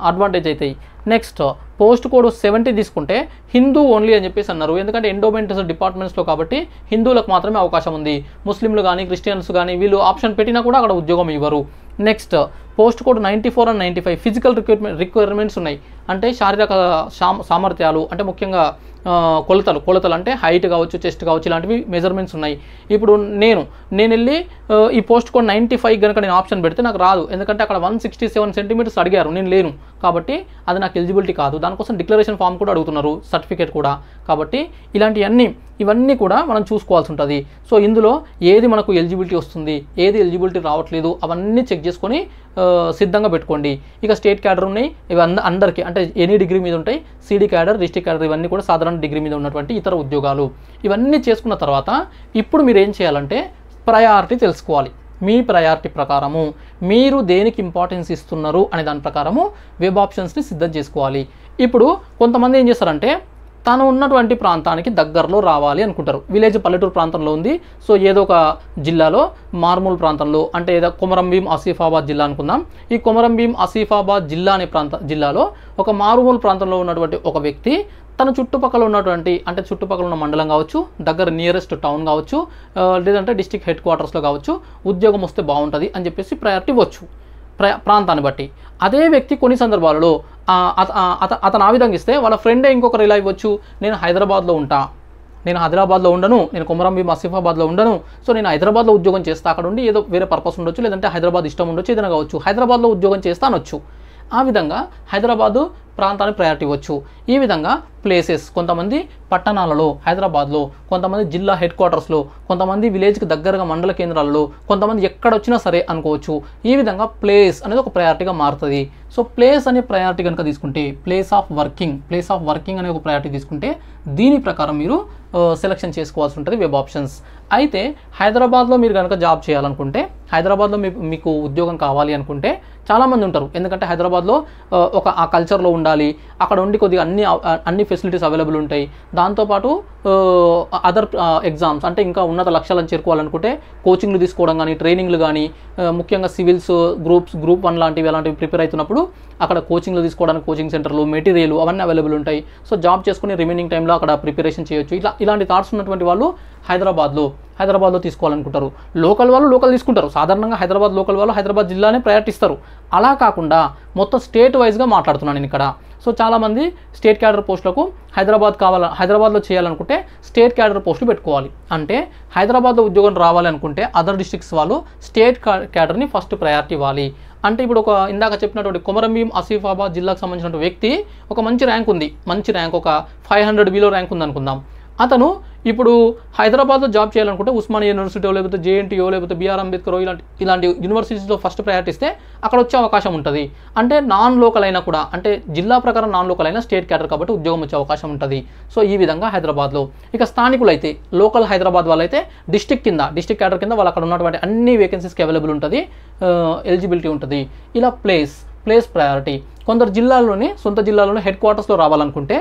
అడ్వాంటేజ్ అవుతాయి. నెక్స్ట్ పోస్ట్ కోడ్ 70 తీసుకుంటే హిందూ ఓన్లీ అని చెప్పేసి అన్నారు. ఎందుకంటే ఎండోమెంట్స్ డిపార్ట్మెంట్స్లో కాబట్టి హిందువులకు మాత్రమే అవకాశం ఉంది. ముస్లింలు కానీ క్రిస్టియన్స్ కానీ వీళ్ళు ఆప్షన్ పెట్టినా కూడా అక్కడ ఉద్యోగం ఇవ్వరు. Next post code 94 and 95 physical requirements ఉన్నాయి. అంటే శారీరక సామర్థ్యాలు, అంటే ముఖ్యంగా కొలతలు అంటే హైట్ కావచ్చు, చెస్ట్ కావచ్చు, ఇలాంటివి మెజర్మెంట్స్ ఉన్నాయి. ఇప్పుడు నేను వెళ్ళి ఈ పోస్ట్ కోడ్ 95 కనుక నేను ఆప్షన్ పెడితే నాకు రాదు. ఎందుకంటే అక్కడ 167 సెంటీమీటర్స్ అడిగారు, నేను లేను కాబట్టి అది నాకు ఎలిజిబిలిటీ కాదు. దానికోసం డిక్లరేషన్ ఫామ్ కూడా అడుగుతున్నారు, సర్టిఫికేట్ కూడా. కాబట్టి ఇవన్నీ కూడా మనం చూసుకోవాల్సి ఉంటుంది. సో ఇందులో ఏది మనకు ఎలిజిబిలిటీ వస్తుంది, ఏది ఎలిజిబిలిటీ రావట్లేదు, అవన్నీ చెక్ చేసుకొని సిద్ధంగా పెట్టుకోండి. ఇక స్టేట్ క్యాడర్ ఉన్నాయి, ఇవి అందరికీ, అంటే ఎనీ డిగ్రీ మీద ఉంటాయి. సిడి క్యాడర్, డిస్ట్రిక్ట్ క్యాడర్ ఇవన్నీ కూడా సాధారణ డిగ్రీ మీద ఉన్నటువంటి ఇతర ఉద్యోగాలు. ఇవన్నీ చేసుకున్న తర్వాత ఇప్పుడు మీరు ఏం చేయాలంటే ప్రయారిటీ తెలుసుకోవాలి. మీ ప్రయారిటీ ప్రకారము మీరు దేనికి ఇంపార్టెన్స్ ఇస్తున్నారు అనే దాని ప్రకారము వెబ్ ఆప్షన్స్ని సిద్ధం చేసుకోవాలి. ఇప్పుడు కొంతమంది ఏం చేస్తారంటే తను ఉన్నటువంటి ప్రాంతానికి దగ్గరలో రావాలి అనుకుంటారు. విలేజ్ పల్లెటూరు ప్రాంతంలో ఉంది, సో ఏదో ఒక జిల్లాలో మార్మూల్ ప్రాంతంలో, అంటే ఏదో కొమరంభీం ఆసిఫాబాద్ జిల్లా అనుకుందాం. ఈ కొమరంభీం ఆసిఫాబాద్ జిల్లా అనే జిల్లాలో ఒక మారుమూల ప్రాంతంలో ఉన్నటువంటి ఒక వ్యక్తి తన చుట్టుపక్కల ఉన్నటువంటి, అంటే చుట్టుపక్కల ఉన్న మండలం కావచ్చు, దగ్గర నియరెస్ట్ టౌన్ కావచ్చు, లేదంటే డిస్ట్రిక్ట్ హెడ్ క్వార్టర్స్లో కావచ్చు, ఉద్యోగం వస్తే బాగుంటుంది అని చెప్పేసి ప్రయారిటీ ఇవ్వచ్చు ప్రాంతాన్ని బట్టి. అదే వ్యక్తి కొన్ని సందర్భాలలో అతను ఆ విధంగా ఇస్తే వాళ్ళ ఫ్రెండే ఇంకొకరు ఇలా ఇవ్వచ్చు, నేను హైదరాబాద్లో ఉంటా, నేను ఆదిలాబాద్లో ఉండను, నేను కొమరంభీం ఆసిఫాబాద్లో ఉండను, సో నేను హైదరాబాద్లో ఉద్యోగం చేస్తా, అక్కడ ఉండి ఏదో వేరే పర్పస్ ఉండొచ్చు, లేదంటే హైదరాబాద్ ఇష్టం ఉండొచ్చు, ఏదైనా కావచ్చు, హైదరాబాద్లో ఉద్యోగం చేస్తా అనొచ్చు. ఆ విధంగా హైదరాబాదు ప్రాంతానికి ప్రయారిటీ ఇవ్వచ్చు. ఈ విధంగా ప్లేసెస్, కొంతమంది పట్టణాలలో హైదరాబాద్లో, కొంతమంది జిల్లా హెడ్ క్వార్టర్స్లో, కొంతమంది విలేజ్కి దగ్గరగా మండల కేంద్రాలలో, కొంతమంది ఎక్కడొచ్చినా సరే అనుకోవచ్చు. ఈ విధంగా ప్లేస్ అనేది ఒక ప్రయారిటీగా మారుతుంది. సో ప్లేస్ అనే ప్రయారిటీ కనుక తీసుకుంటే, ప్లేస్ ఆఫ్ వర్కింగ్ అనే ఒక ప్రయారిటీ తీసుకుంటే దీని ప్రకారం మీరు సెలెక్షన్ చేసుకోవాల్సి ఉంటుంది వెబ్ ఆప్షన్స్. అయితే హైదరాబాద్లో మీరు కనుక జాబ్ చేయాలనుకుంటే, హైదరాబాద్లో మీకు ఉద్యోగం కావాలి అనుకుంటే చాలామంది ఉంటారు. ఎందుకంటే హైదరాబాద్లో ఆ కల్చర్లో ఉండాలి, అక్కడ ఉండి కొద్దిగా అన్ని ఫెసిలిటీస్ అవైలబుల్ ఉంటాయి. దాంతోపాటు అదర్ ఎగ్జామ్స్ అంటే ఇంకా ఉన్నత లక్ష్యాలను చేరుకోవాలనుకుంటే కోచింగ్లు తీసుకోవడం కానీ, ట్రైనింగ్లు కానీ, ముఖ్యంగా సివిల్స్ గ్రూప్ 1 అలాంటివి ప్రిపేర్ అవుతున్నప్పుడు అక్కడ కోచింగ్లు తీసుకోవడానికి కోచింగ్ సెంటర్లు, మెటీరియల్ అవన్నీ అవైలబుల్ ఉంటాయి. సో జాబ్ చేసుకుని రిమైనింగ్ టైంలో అక్కడ ప్రిపరేషన్ చేయొచ్చు. ఇలాంటి థాట్స్ ఉన్నటువంటి వాళ్ళు హైదరాబాద్లో తీసుకోవాలనుకుంటారు. లోకల్ వాళ్ళు లోకల్ తీసుకుంటారు. సాధారణంగా హైదరాబాద్ లోకల్ వాళ్ళు హైదరాబాద్ జిల్లానే ప్రయారిటిస్తారు. అలా కాకుండా మొత్తం స్టేట్ వైజ్గా మాట్లాడుతున్నాను నేను ఇక్కడ. సో చాలామంది స్టేట్ క్యాడర్ పోస్టులకు హైదరాబాద్లో చేయాలనుకుంటే స్టేట్ క్యాడర్ పోస్టులు పెట్టుకోవాలి. అంటే హైదరాబాద్లో ఉద్యోగం రావాలి అనుకుంటే అదర్ డిస్ట్రిక్ట్స్ వాళ్ళు స్టేట్ క్యాడర్ని ఫస్ట్ ప్రయారిటీ ఇవ్వాలి. అంటే ఇప్పుడు ఇందాక చెప్పినటువంటి కొమరంభీం ఆసిఫాబాద్ జిల్లాకు సంబంధించిన వ్యక్తి ఒక మంచి ర్యాంక్ ఉంది, ఒక 500 బిలో ర్యాంక్ ఉంది అనుకుందాం. అతను ఇప్పుడు హైదరాబాద్లో జాబ్ చేయాలనుకుంటే ఉస్మానియా యూనివర్సిటీ లేకపోతే జేఎన్టీయో లేకపోతే బిఆర్ అంబేద్కర్ ఇలాంటి యూనివర్సిటీస్లో ఫస్ట్ ప్రయారిటీ అక్కడ వచ్చే అవకాశం ఉంటుంది. అంటే నాన్ లోకల్ అయినా కూడా, అంటే జిల్లా ప్రకారం నాన్ లోకల్ అయినా స్టేట్ క్యాడర్ కాబట్టి ఉద్యోగం వచ్చే అవకాశం ఉంటుంది. సో ఈ విధంగా హైదరాబాద్లో. ఇక స్థానికులైతే లోకల్ హైదరాబాద్ వాళ్ళైతే డిస్ట్రిక్ట్ క్యాడర్ కింద వాళ్ళు అక్కడ ఉన్నటువంటి అన్ని వేకెన్సీస్కి అవైలబుల్ ఉంటుంది, ఎలిజిబిలిటీ ఉంటుంది. ఇలా ప్లేస్ ప్రయారిటీ. కొందరు సొంత జిల్లాలోనే హెడ్ క్వార్టర్స్లో రావాలనుకుంటే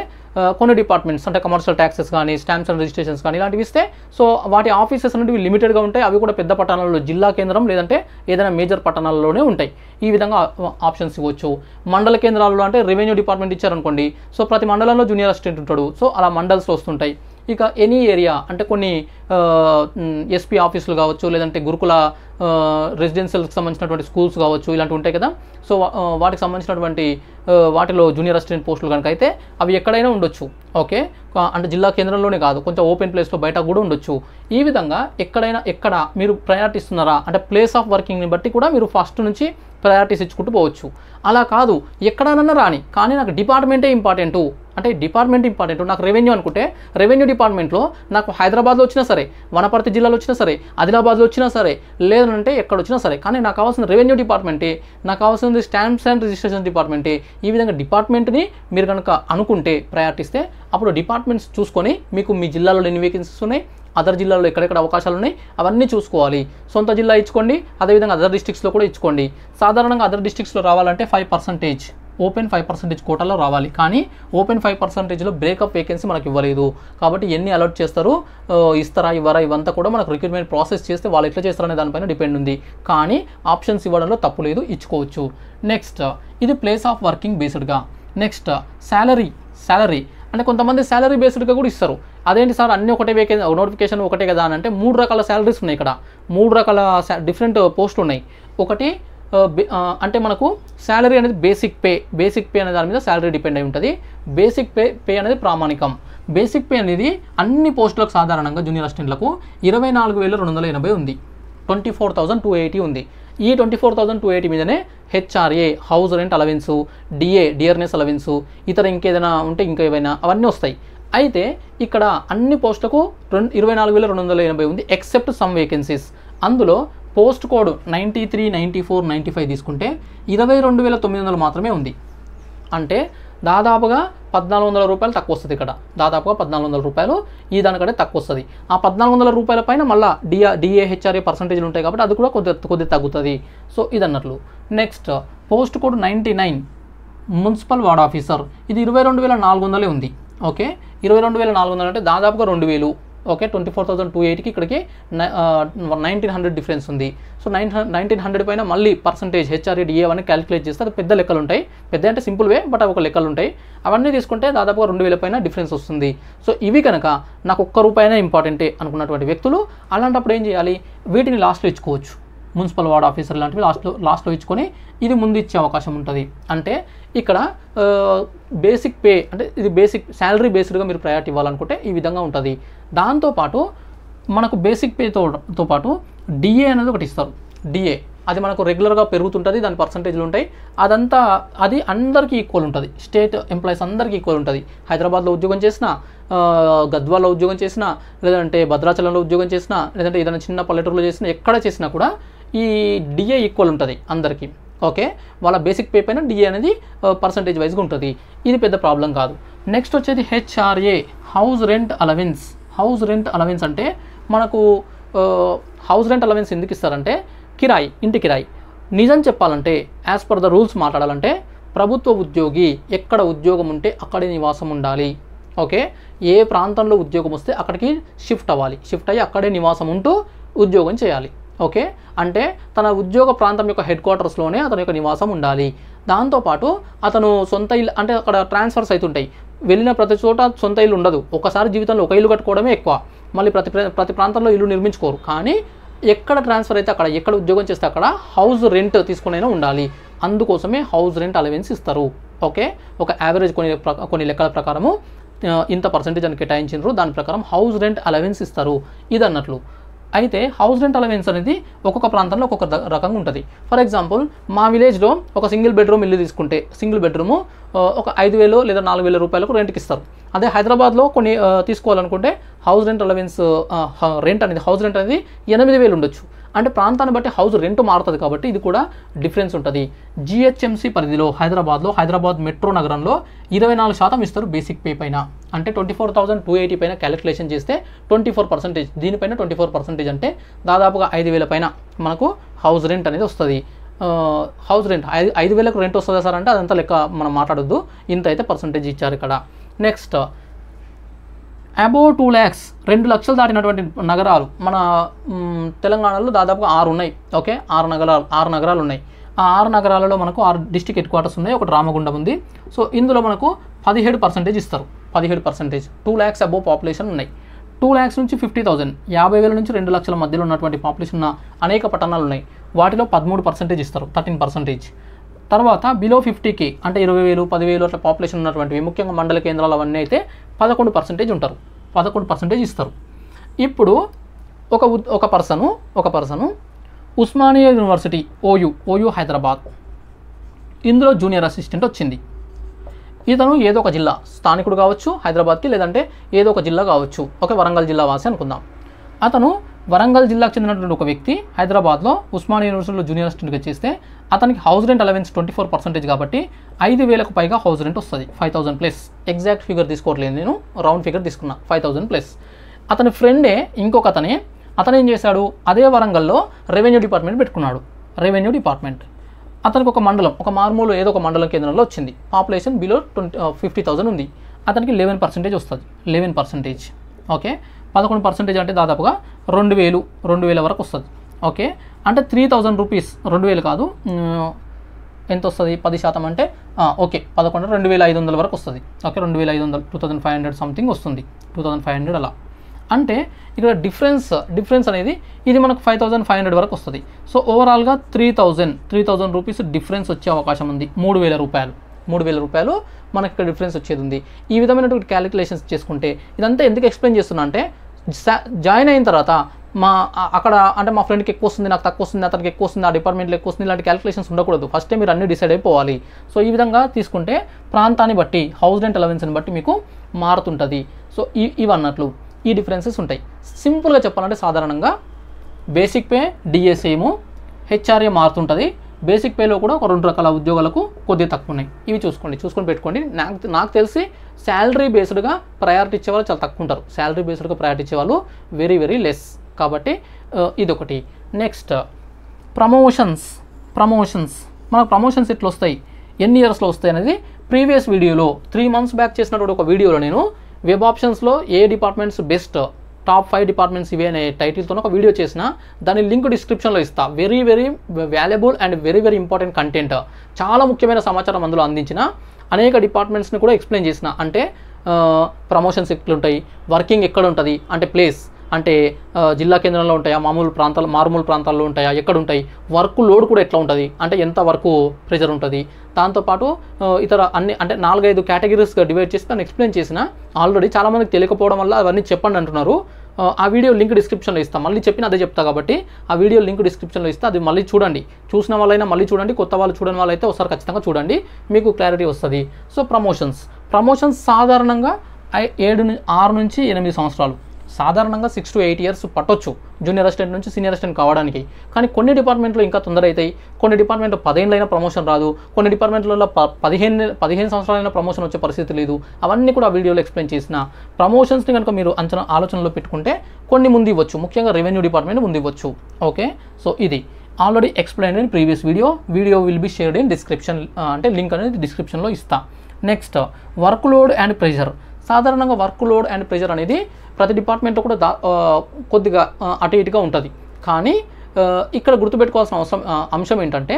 కొన్ని డిపార్ట్మెంట్స్ అంటే కమర్షియల్ ట్యాక్సెస్ కానీ, స్టాంప్స్ అండ్ రిజిస్ట్రేషన్స్ కానీ ఇలాంటివి ఇస్తే సో వాటి ఆఫీసెస్ అనేవి లిమిటెడ్గా ఉంటాయి. అవి కూడా పెద్ద పట్టణాలలో, జిల్లా కేంద్రం లేదంటే ఏదైనా మేజర్ పట్టణాలలోనే ఉంటాయి. ఈ విధంగా ఆప్షన్స్ ఇవ్వచ్చు. మండల కేంద్రాల్లో అంటే రెవెన్యూ డిపార్ట్మెంట్ ఇచ్చారనుకోండి, సో ప్రతి మండలంలో జూనియర్ అసిస్టెంట్ ఉంటాడు. సో అలా మండల్స్లో వస్తుంటాయి. ఇక ఎనీ ఏరియా అంటే కొన్ని ఎస్పీ ఆఫీసులు కావచ్చు, లేదంటే గురుకుల రెసిడెన్షియల్కి సంబంధించినటువంటి స్కూల్స్ కావచ్చు, ఇలాంటివి ఉంటాయి కదా. సో వాటికి సంబంధించినటువంటి వాటిలో జూనియర్ అసిస్టెంట్ పోస్టులు కనుక అయితే అవి ఎక్కడైనా ఉండొచ్చు. ఓకే, అంటే జిల్లా కేంద్రంలోనే కాదు, కొంచెం ఓపెన్ ప్లేస్లో బయట కూడా ఉండొచ్చు. ఈ విధంగా ఎక్కడ మీరు ప్రయారిటీ ఇస్తున్నారా అంటే ప్లేస్ ఆఫ్ వర్కింగ్ని బట్టి కూడా మీరు ఫస్ట్ నుంచి ప్రయారిటీస్ ఇచ్చుకుంటూ పోవచ్చు. అలా కాదు ఎక్కడనన్నా రాని, కానీ నాకు డిపార్ట్మెంటే ఇంపార్టెంటు అంటే డిపార్ట్మెంట్ ఇంపార్టెంట్. నాకు రెవెన్యూ అనుకుంటే రెవెన్యూ డిపార్ట్మెంట్లో నాకు హైదరాబాద్లో వచ్చినా సరే, వనపర్తి జిల్లాలో వచ్చినా సరే, ఆదిలాబాద్లో వచ్చినా సరే, లేదంటే ఎక్కడ వచ్చినా సరే, కానీ నాకు కావాల్సిన రెవెన్యూ డిపార్ట్మెంటే, నాకు కావాల్సింది స్టాంప్స్ అండ్ రిజిస్ట్రేషన్ డిపార్ట్మెంటే. ఈ విధంగా డిపార్ట్మెంట్ని మీరు కనుక అనుకుంటే ప్రయారిటిస్తే అప్పుడు డిపార్ట్మెంట్స్ చూసుకొని మీకు మీ జిల్లాలో ఎన్ని వేకెన్సీస్ ఉన్నాయి, అదర్ జిల్లాలో ఎక్కడెక్కడ అవకాశాలు ఉన్నాయి అవన్నీ చూసుకోవాలి. సొంత జిల్లా ఇచ్చుకోండి, అదేవిధంగా అదర్ డిస్ట్రిక్ట్స్లో కూడా ఇచ్చుకోండి. సాధారణంగా అదర్ డిస్ట్రిక్ట్స్లో రావాలంటే 5% ఓపెన్ 5% కోటాలో రావాలి. కానీ ఓపెన్ 5%లో బ్రేకప్ వేకెన్సీ మనకు ఇవ్వలేదు. కాబట్టి ఎన్ని అలర్ట్ చేస్తారు, ఇస్తారా ఇవ్వరా, ఇవంతా కూడా మనకు రిక్రూట్మెంట్ ప్రాసెస్ చేస్తే వాళ్ళు ఎట్లా చేస్తారనే దానిపైన డిపెండ్ ఉంది. కానీ ఆప్షన్స్ ఇవ్వడంలో తప్పు లేదు, ఇచ్చుకోవచ్చు. నెక్స్ట్ ఇది ప్లేస్ ఆఫ్ వర్కింగ్ బేస్డ్గా. నెక్స్ట్ శాలరీ అంటే కొంతమంది శాలరీ బేస్డ్గా కూడా ఇస్తారు. అదేంటి సార్ అన్నీ ఒకటే నోటిఫికేషన్ ఒకటే కదా అని అంటే 3 రకాల శాలరీస్ ఉన్నాయి ఇక్కడ. 3 రకాల డిఫరెంట్ పోస్టులు ఉన్నాయి. ఒకటి అంటే మనకు శాలరీ అనేది బేసిక్ పే అనే దాని మీద శాలరీ డిపెండ్ అయి ఉంటుంది. బేసిక్ పే అనేది ప్రామాణికం. బేసిక్ పే అనేది అన్ని పోస్టులకు సాధారణంగా జూనియర్ అసిస్టెంట్లకు 24,280 ఉంది, 24,280 ఉంది. ఈ 24,280 మీదనే HRA, house rent allowance, dearness allowance, ఇతర ఇంకేదైనా ఉంటే ఇంకా ఏవైనా అవన్నీ వస్తాయి. అయితే ఇక్కడ అన్ని పోస్టులకు 24,280 ఉంది ఎక్సెప్ట్ సమ్ వేకెన్సీస్. అందులో పోస్ట్ కోడ్ 93, 94, 95 తీసుకుంటే 22,900 మాత్రమే ఉంది. అంటే దాదాపుగా 1,400 రూపాయలు తక్కువ వస్తుంది. ఇక్కడ దాదాపుగా 1,400 రూపాయలు ఈ దానికంటే తక్కువ వస్తుంది. ఆ 1,400 రూపాయల పైన మళ్ళీ డిఏహెచ్ఆర్ఏ పర్సంటేజ్లు ఉంటాయి కాబట్టి అది కూడా కొద్దిగా తగ్గుతుంది. సో ఇది అన్నట్లు. Next post code 99 municipal ward officer, ఇది 22,400 ఉంది. ఓకే, 22,400 అంటే దాదాపుగా 2,000. ఓకే, 24,280కి ఇక్కడికి 1,900 డిఫరెన్స్ ఉంది. సో 1,900 పైన మళ్ళీ పర్సంటేజ్ హెచ్ఆర్ఏ డిఏ అవన్నీ క్యాలిక్యులేట్ చేస్తే అది పెద్ద లెక్కలు ఉంటాయి. పెద్ద అంటే సింపుల్ వే, బట్ అవి ఒక లెక్కలు ఉంటాయి. అవన్నీ తీసుకుంటే దాదాపుగా 2,000 పైన డిఫరెన్స్ వస్తుంది. సో ఇవి కనుక నాకు ₹1 ఇంపార్టెంటే అనుకున్నటువంటి వ్యక్తులు అలాంటప్పుడు ఏం చేయాలి, వీటిని లాస్ట్లో ఇచ్చుకోవచ్చు. మున్సిపల్ వార్డ్ ఆఫీసర్ లాంటివి లాస్ట్లో ఇచ్చుకొని ఇది ముందు ఇచ్చే అవకాశం ఉంటుంది. అంటే ఇక్కడ బేసిక్ పే అంటే ఇది బేసిక్ శాలరీ బేస్డ్గా మీరు ప్రయారిటీ ఇవ్వాలనుకుంటే ఈ విధంగా ఉంటుంది. దాంతోపాటు మనకు బేసిక్ పేతో పాటు డిఏ అనేది ఒకటి ఇస్తారు. డిఏ అది మనకు రెగ్యులర్గా పెరుగుతుంటుంది, దాని పర్సంటేజ్లు ఉంటాయి. అది అందరికీ ఈక్వల్ ఉంటుంది. స్టేట్ ఎంప్లాయీస్ అందరికీ ఈక్వల్ ఉంటుంది. హైదరాబాద్లో ఉద్యోగం చేసినా, గద్వాల్లో ఉద్యోగం చేసినా, లేదంటే భద్రాచలంలో ఉద్యోగం చేసినా, లేదంటే ఏదైనా చిన్న పల్లెటూరులో చేసినా, ఎక్కడ చేసినా కూడా ఈ డిఏ ఈక్వల్ ఉంటుంది అందరికీ. ఓకే, వాళ్ళ బేసిక్ పే పైన డిఏ అనేది పర్సంటేజ్ వైజ్గా ఉంటుంది. ఇది పెద్ద ప్రాబ్లం కాదు. నెక్స్ట్ వచ్చేది HRA, house rent allowance. House rent allowance అంటే మనకు హౌస్ రెంట్ అలవెన్స్ ఎందుకు ఇస్తారంటే ఇంటి కిరాయి. నిజం చెప్పాలంటే యాజ్ పర్ ద రూల్స్ మాట్లాడాలంటే ప్రభుత్వ ఉద్యోగి ఎక్కడ ఉద్యోగం ఉంటే అక్కడే నివాసం ఉండాలి. ఓకే, ఏ ప్రాంతంలో ఉద్యోగం వస్తే అక్కడికి షిఫ్ట్ అవ్వాలి, షిఫ్ట్ అయ్యి అక్కడే నివాసం ఉంటూ ఉద్యోగం చేయాలి. ఓకే, అంటే తన ఉద్యోగ ప్రాంతం యొక్క హెడ్ క్వార్టర్స్లోనే అతని యొక్క నివాసం ఉండాలి. దాంతోపాటు అతను సొంత ఇల్లు, అంటే అక్కడ ట్రాన్స్ఫర్స్ అవుతుంటాయి, వెళ్ళిన ప్రతి చోట సొంత ఇల్లు ఉండదు. ఒకసారి జీవితంలో ఒక ఇల్లు కట్టుకోవడమే ఎక్కువ, మళ్ళీ ప్రతి ప్రాంతంలో ఇల్లు నిర్మించుకోరు. కానీ ఎక్కడ ట్రాన్స్ఫర్ అయితే అక్కడ, ఎక్కడ ఉద్యోగం చేస్తే అక్కడ హౌస్ రెంట్ తీసుకునైనా ఉండాలి. అందుకోసమే హౌస్ రెంట్ అలవెన్స్ ఇస్తారు. ఓకే, ఒక యావరేజ్ కొన్ని లెక్కల ప్రకారము ఇంత పర్సెంటేజ్ అని కేటాయించారు, దాని ప్రకారం హౌస్ రెంట్ అలవెన్స్ ఇస్తారు. ఇది అన్నట్లు. అయితే హౌస్ రెంట్ అలవెన్స్ అనేది ఒక్కొక్క ప్రాంతంలో ఒక్కొక్క రకంగా ఉంటుంది. ఫర్ ఎగ్జాంపుల్, మా విలేజ్లో ఒక సింగిల్ బెడ్రూమ్ ఇల్లు తీసుకుంటే సింగిల్ బెడ్రూము ఒక 5,000 లేదా 4,000 రూపాయలకు రెంట్కి ఇస్తారు. అదే హైదరాబాద్లో కొన్ని తీసుకోవాలనుకుంటే house rent allowance house rent అనేది 8,000 ఉండొచ్చు. అంటే ప్రాంతాన్ని బట్టి హౌస్ రెంట్ మారుతుంది కాబట్టి ఇది కూడా డిఫరెన్స్ ఉంటుంది. జిహెచ్ఎంసీ పరిధిలో హైదరాబాద్ మెట్రో నగరంలో 24% ఇస్తారు బేసిక్ పే పైన. అంటే 24,280 పైన క్యాలిక్యులేషన్ చేస్తే 24%, దీనిపైన 24% అంటే దాదాపుగా 5,000 పైన మనకు హౌస్ రెంట్ అనేది వస్తుంది. హౌస్ రెంట్ 5,000కు రెంట్ వస్తుందా సార్ అంటే అదంతా లెక్క మనం మాట్లాడొద్దు, ఇంత అయితే పర్సంటేజ్ ఇచ్చారు ఇక్కడ. నెక్స్ట్, అబోవ్ 2 lakhs 2 లక్షలు దాటినటువంటి నగరాలు మన తెలంగాణలో దాదాపుగా 6 ఉన్నాయి. ఓకే, 6 నగరాలు ఉన్నాయి. ఆ 6 నగరాలలో మనకు 6 డిస్ట్రిక్ట్ హెడ్ క్వార్టర్స్ ఉన్నాయి, ఒకటి రామగుండం ఉంది. సో ఇందులో మనకు 17% ఇస్తారు. 17%, 2 lakhs అబోవ్ పాపులేషన్ ఉన్నాయి. 2 lakhs నుంచి 50,000, 50,000 నుంచి 2 లక్షల మధ్యలో ఉన్నటువంటి పాపులేషన్ ఉన్న అనేక పట్టణాలు ఉన్నాయి. వాటిలో 13% ఇస్తారు, 13%. తర్వాత బిలో 50K అంటే 20,000, 10,000 అట్లా పాపులేషన్ ఉన్నటువంటివి, ముఖ్యంగా మండల కేంద్రాలు అవన్నీ అయితే 11% ఉంటారు, 11% ఇస్తారు. ఇప్పుడు ఒక person Osmania university OU Hyderabad, ఇందులో జూనియర్ అసిస్టెంట్ వచ్చింది. ఇతను ఏదో ఒక జిల్లా స్థానికుడు కావచ్చు హైదరాబాద్కి, లేదంటే ఏదో ఒక జిల్లా కావచ్చు. ఓకే, వరంగల్ జిల్లా వాసి అనుకుందాం. అతను వరంగల్ జిల్లాకు చెందినటువంటి ఒక వ్యక్తి హైదరాబాద్లో ఉస్మానియా యూనివర్సిటీలో జూనియర్ అసిస్టెంట్గా చేస్తే అతనికి హౌస్ రెంట్ అలవెన్స్ 24% కాబట్టి 5,000కు పైగా హౌస్ రెంట్ వస్తుంది, 5,000 ప్లస్. ఎగ్జాక్ట్ ఫిగర్ తీసుకోవట్లేదు నేను, రౌండ్ ఫిగర్ తీసుకున్నా, 5,000 ప్లస్. అతని ఫ్రెండే అతను ఏం చేశాడు, అదే వరంగల్లో రెవెన్యూ డిపార్ట్మెంట్ పెట్టుకున్నాడు. రెవెన్యూ డిపార్ట్మెంట్ అతనికి ఒక మారుమూల ఏదో ఒక మండలం కేంద్రంలో వచ్చింది. పాపులేషన్ బిలో 50,000 ఉంది. అతనికి 11% వస్తుంది, 11%. ఓకే, 11% అంటే దాదాపుగా 2,000 వరకు వస్తుంది. ఓకే, అంటే 3,000 రూపీస్, 2,000 కాదు, ఎంత వస్తుంది 10% అంటే ఓకే 11 2,500 వరకు వస్తుంది. ఓకే, 2,500, 2,500 సంథింగ్ వస్తుంది, 2,500 అలా. అంటే ఇక్కడ డిఫరెన్స్ అనేది ఇది మనకు 5,500 వరకు వస్తుంది. సో ఓవరాల్గా 3,000 రూపీస్ డిఫరెన్స్ వచ్చే అవకాశం ఉంది. 3,000 రూపాయలు మనకి ఇక్కడ డిఫరెన్స్ వచ్చేది ఉంది. ఈ విధమైనటువంటి క్యాలిక్యులేషన్స్ చేసుకుంటే ఇదంతా ఎందుకు ఎక్స్ప్లెయిన్ చేస్తున్నా అంటే, జాయిన్ అయిన తర్వాత అక్కడ అంటే మా ఫ్రెండ్కి ఎక్కువ వస్తుంది, నాకు తక్కువ వస్తుంది, అతనికి ఎక్కువ వస్తుంది, ఆ డిపార్ట్మెంట్లో ఎక్కువ వస్తుంది, ఇలాంటి క్యాలిక్యులేషన్స్ ఉండకూడదు. ఫస్ట్ మీరు అన్ని డిసైడ్ అయిపోవాలి. సో ఈ విధంగా తీసుకుంటే ప్రాంతాన్ని బట్టి హౌస్ రెంట్ అలవెన్స్ని బట్టి మీకు మారుతుంటుంది. సో ఇవన్నట్లు ఈ డిఫరెన్సెస్ ఉంటాయి. సింపుల్గా చెప్పాలంటే సాధారణంగా బేసిక్ పే డిఎస్ఏమో హెచ్ఆర్ఏ మారుతుంటుంది. బేసిక్ పేలో కూడా ఒక 2 రకాల ఉద్యోగాలకు కొద్దిగా తక్కువ ఉన్నాయి. ఇవి చూసుకొని పెట్టుకోండి. నాకు తెలిసి శాలరీ బేస్డ్గా ప్రయారిటీ ఇచ్చేవాళ్ళు చాలా తక్కువ ఉంటారు. శాలరీ బేస్డ్గా ప్రయారిటీ ఇచ్చేవాళ్ళు వెరీ వెరీ లెస్. కాబట్టి ఇదొకటి. నెక్స్ట్, ప్రమోషన్స్ మనకు ప్రమోషన్స్ ఎట్లా వస్తాయి, ఎన్ని ఇయర్స్లో వస్తాయి అనేది ప్రీవియస్ వీడియోలో 3 months బ్యాక్ చేసినటువంటి ఒక వీడియోలో నేను వెబ్ ఆప్షన్స్లో ఏ డిపార్ట్మెంట్స్ బెస్ట్, టాప్ 5 డిపార్ట్మెంట్స్ ఇవే అనే టైటిల్తో ఒక వీడియో చేసిన, దాని లింక్ డిస్క్రిప్షన్లో ఇస్తా. Very very valuable and very very important content, చాలా ముఖ్యమైన సమాచారం అందులో అందించిన, అనేక డిపార్ట్మెంట్స్ని కూడా ఎక్స్ప్లెయిన్ చేసిన. అంటే ప్రమోషన్స్ ఎట్లుంటాయి, వర్కింగ్ ఎక్కడ ఉంటుంది అంటే ప్లేస్, అంటే జిల్లా కేంద్రంలో ఉంటాయా, మారుమూల ప్రాంతాల్లో ఉంటాయా, ఎక్కడ ఉంటాయి, వర్క్ లోడ్ కూడా ఎట్లా ఉంటుంది, అంటే ఎంత వరకు ప్రెజర్ ఉంటుంది. దాంతోపాటు ఇతర అన్ని అంటే 4-5 కేటగిరీస్గా డివైడ్ చేసి దాన్ని ఎక్స్ప్లెయిన్ చేసిన. ఆల్రెడీ చాలామందికి తెలియకపోవడం వల్ల అవన్నీ చెప్పండి అంటున్నారు. ఆ వీడియో లింక్ డిస్క్రిప్షన్లో ఇస్తాను. మళ్ళీ చెప్పిన అదే చెప్తా కాబట్టి ఆ వీడియో లింక్ డిస్క్రిప్షన్లో ఇస్తా. అది మళ్ళీ చూడండి, చూసిన వాళ్ళైనా మళ్ళీ చూడండి, కొత్త వాళ్ళు చూడని వాళ్ళైతే ఒకసారి ఖచ్చితంగా చూడండి, మీకు క్లారిటీ వస్తుంది. సో ప్రమోషన్స్ సాధారణంగా 6 నుంచి 8 సంవత్సరాలు, సాధారణంగా 6 to 8 years పట్టొచ్చు జూనియర్ అసిస్టెంట్ నుంచి సీనియర్ అసిస్టెంట్ కావడానికి. కానీ కొన్ని డిపార్ట్మెంట్లో ఇంకా తొందర అవుతాయి. కొన్ని డిపార్ట్మెంట్లో 10 ఏళ్ళైనా ప్రమోషన్ రాదు, కొన్ని డిపార్ట్మెంట్లలో 15 సంవత్సరాలైనా ప్రమోషన్ వచ్చే పరిస్థితి లేదు. అవన్నీ కూడా వీడియోలో ఎక్స్ప్లెయిన్ చేసిన. ప్రమోషన్స్ని కనుక మీరు ఆలోచనలో పెట్టుకుంటే కొన్ని ముందు ఇవ్వచ్చు, ముఖ్యంగా రెవెన్యూ డిపార్ట్మెంట్ ముందు ఇవ్వచ్చు. ఓకే, సో ఇది already explain in previous video will be shared in description, అంటే లింక్ అనేది డిస్క్రిప్షన్లో ఇస్తా. Next work load and pressure. సాధారణంగా వర్క్ లోడ్ అండ్ ప్రెషర్ అనేది ప్రతి డిపార్ట్మెంట్లో కూడా కొద్దిగా అటు ఇటుగా ఉంటుంది. కానీ ఇక్కడ గుర్తుపెట్టుకోవాల్సిన అంశం ఏంటంటే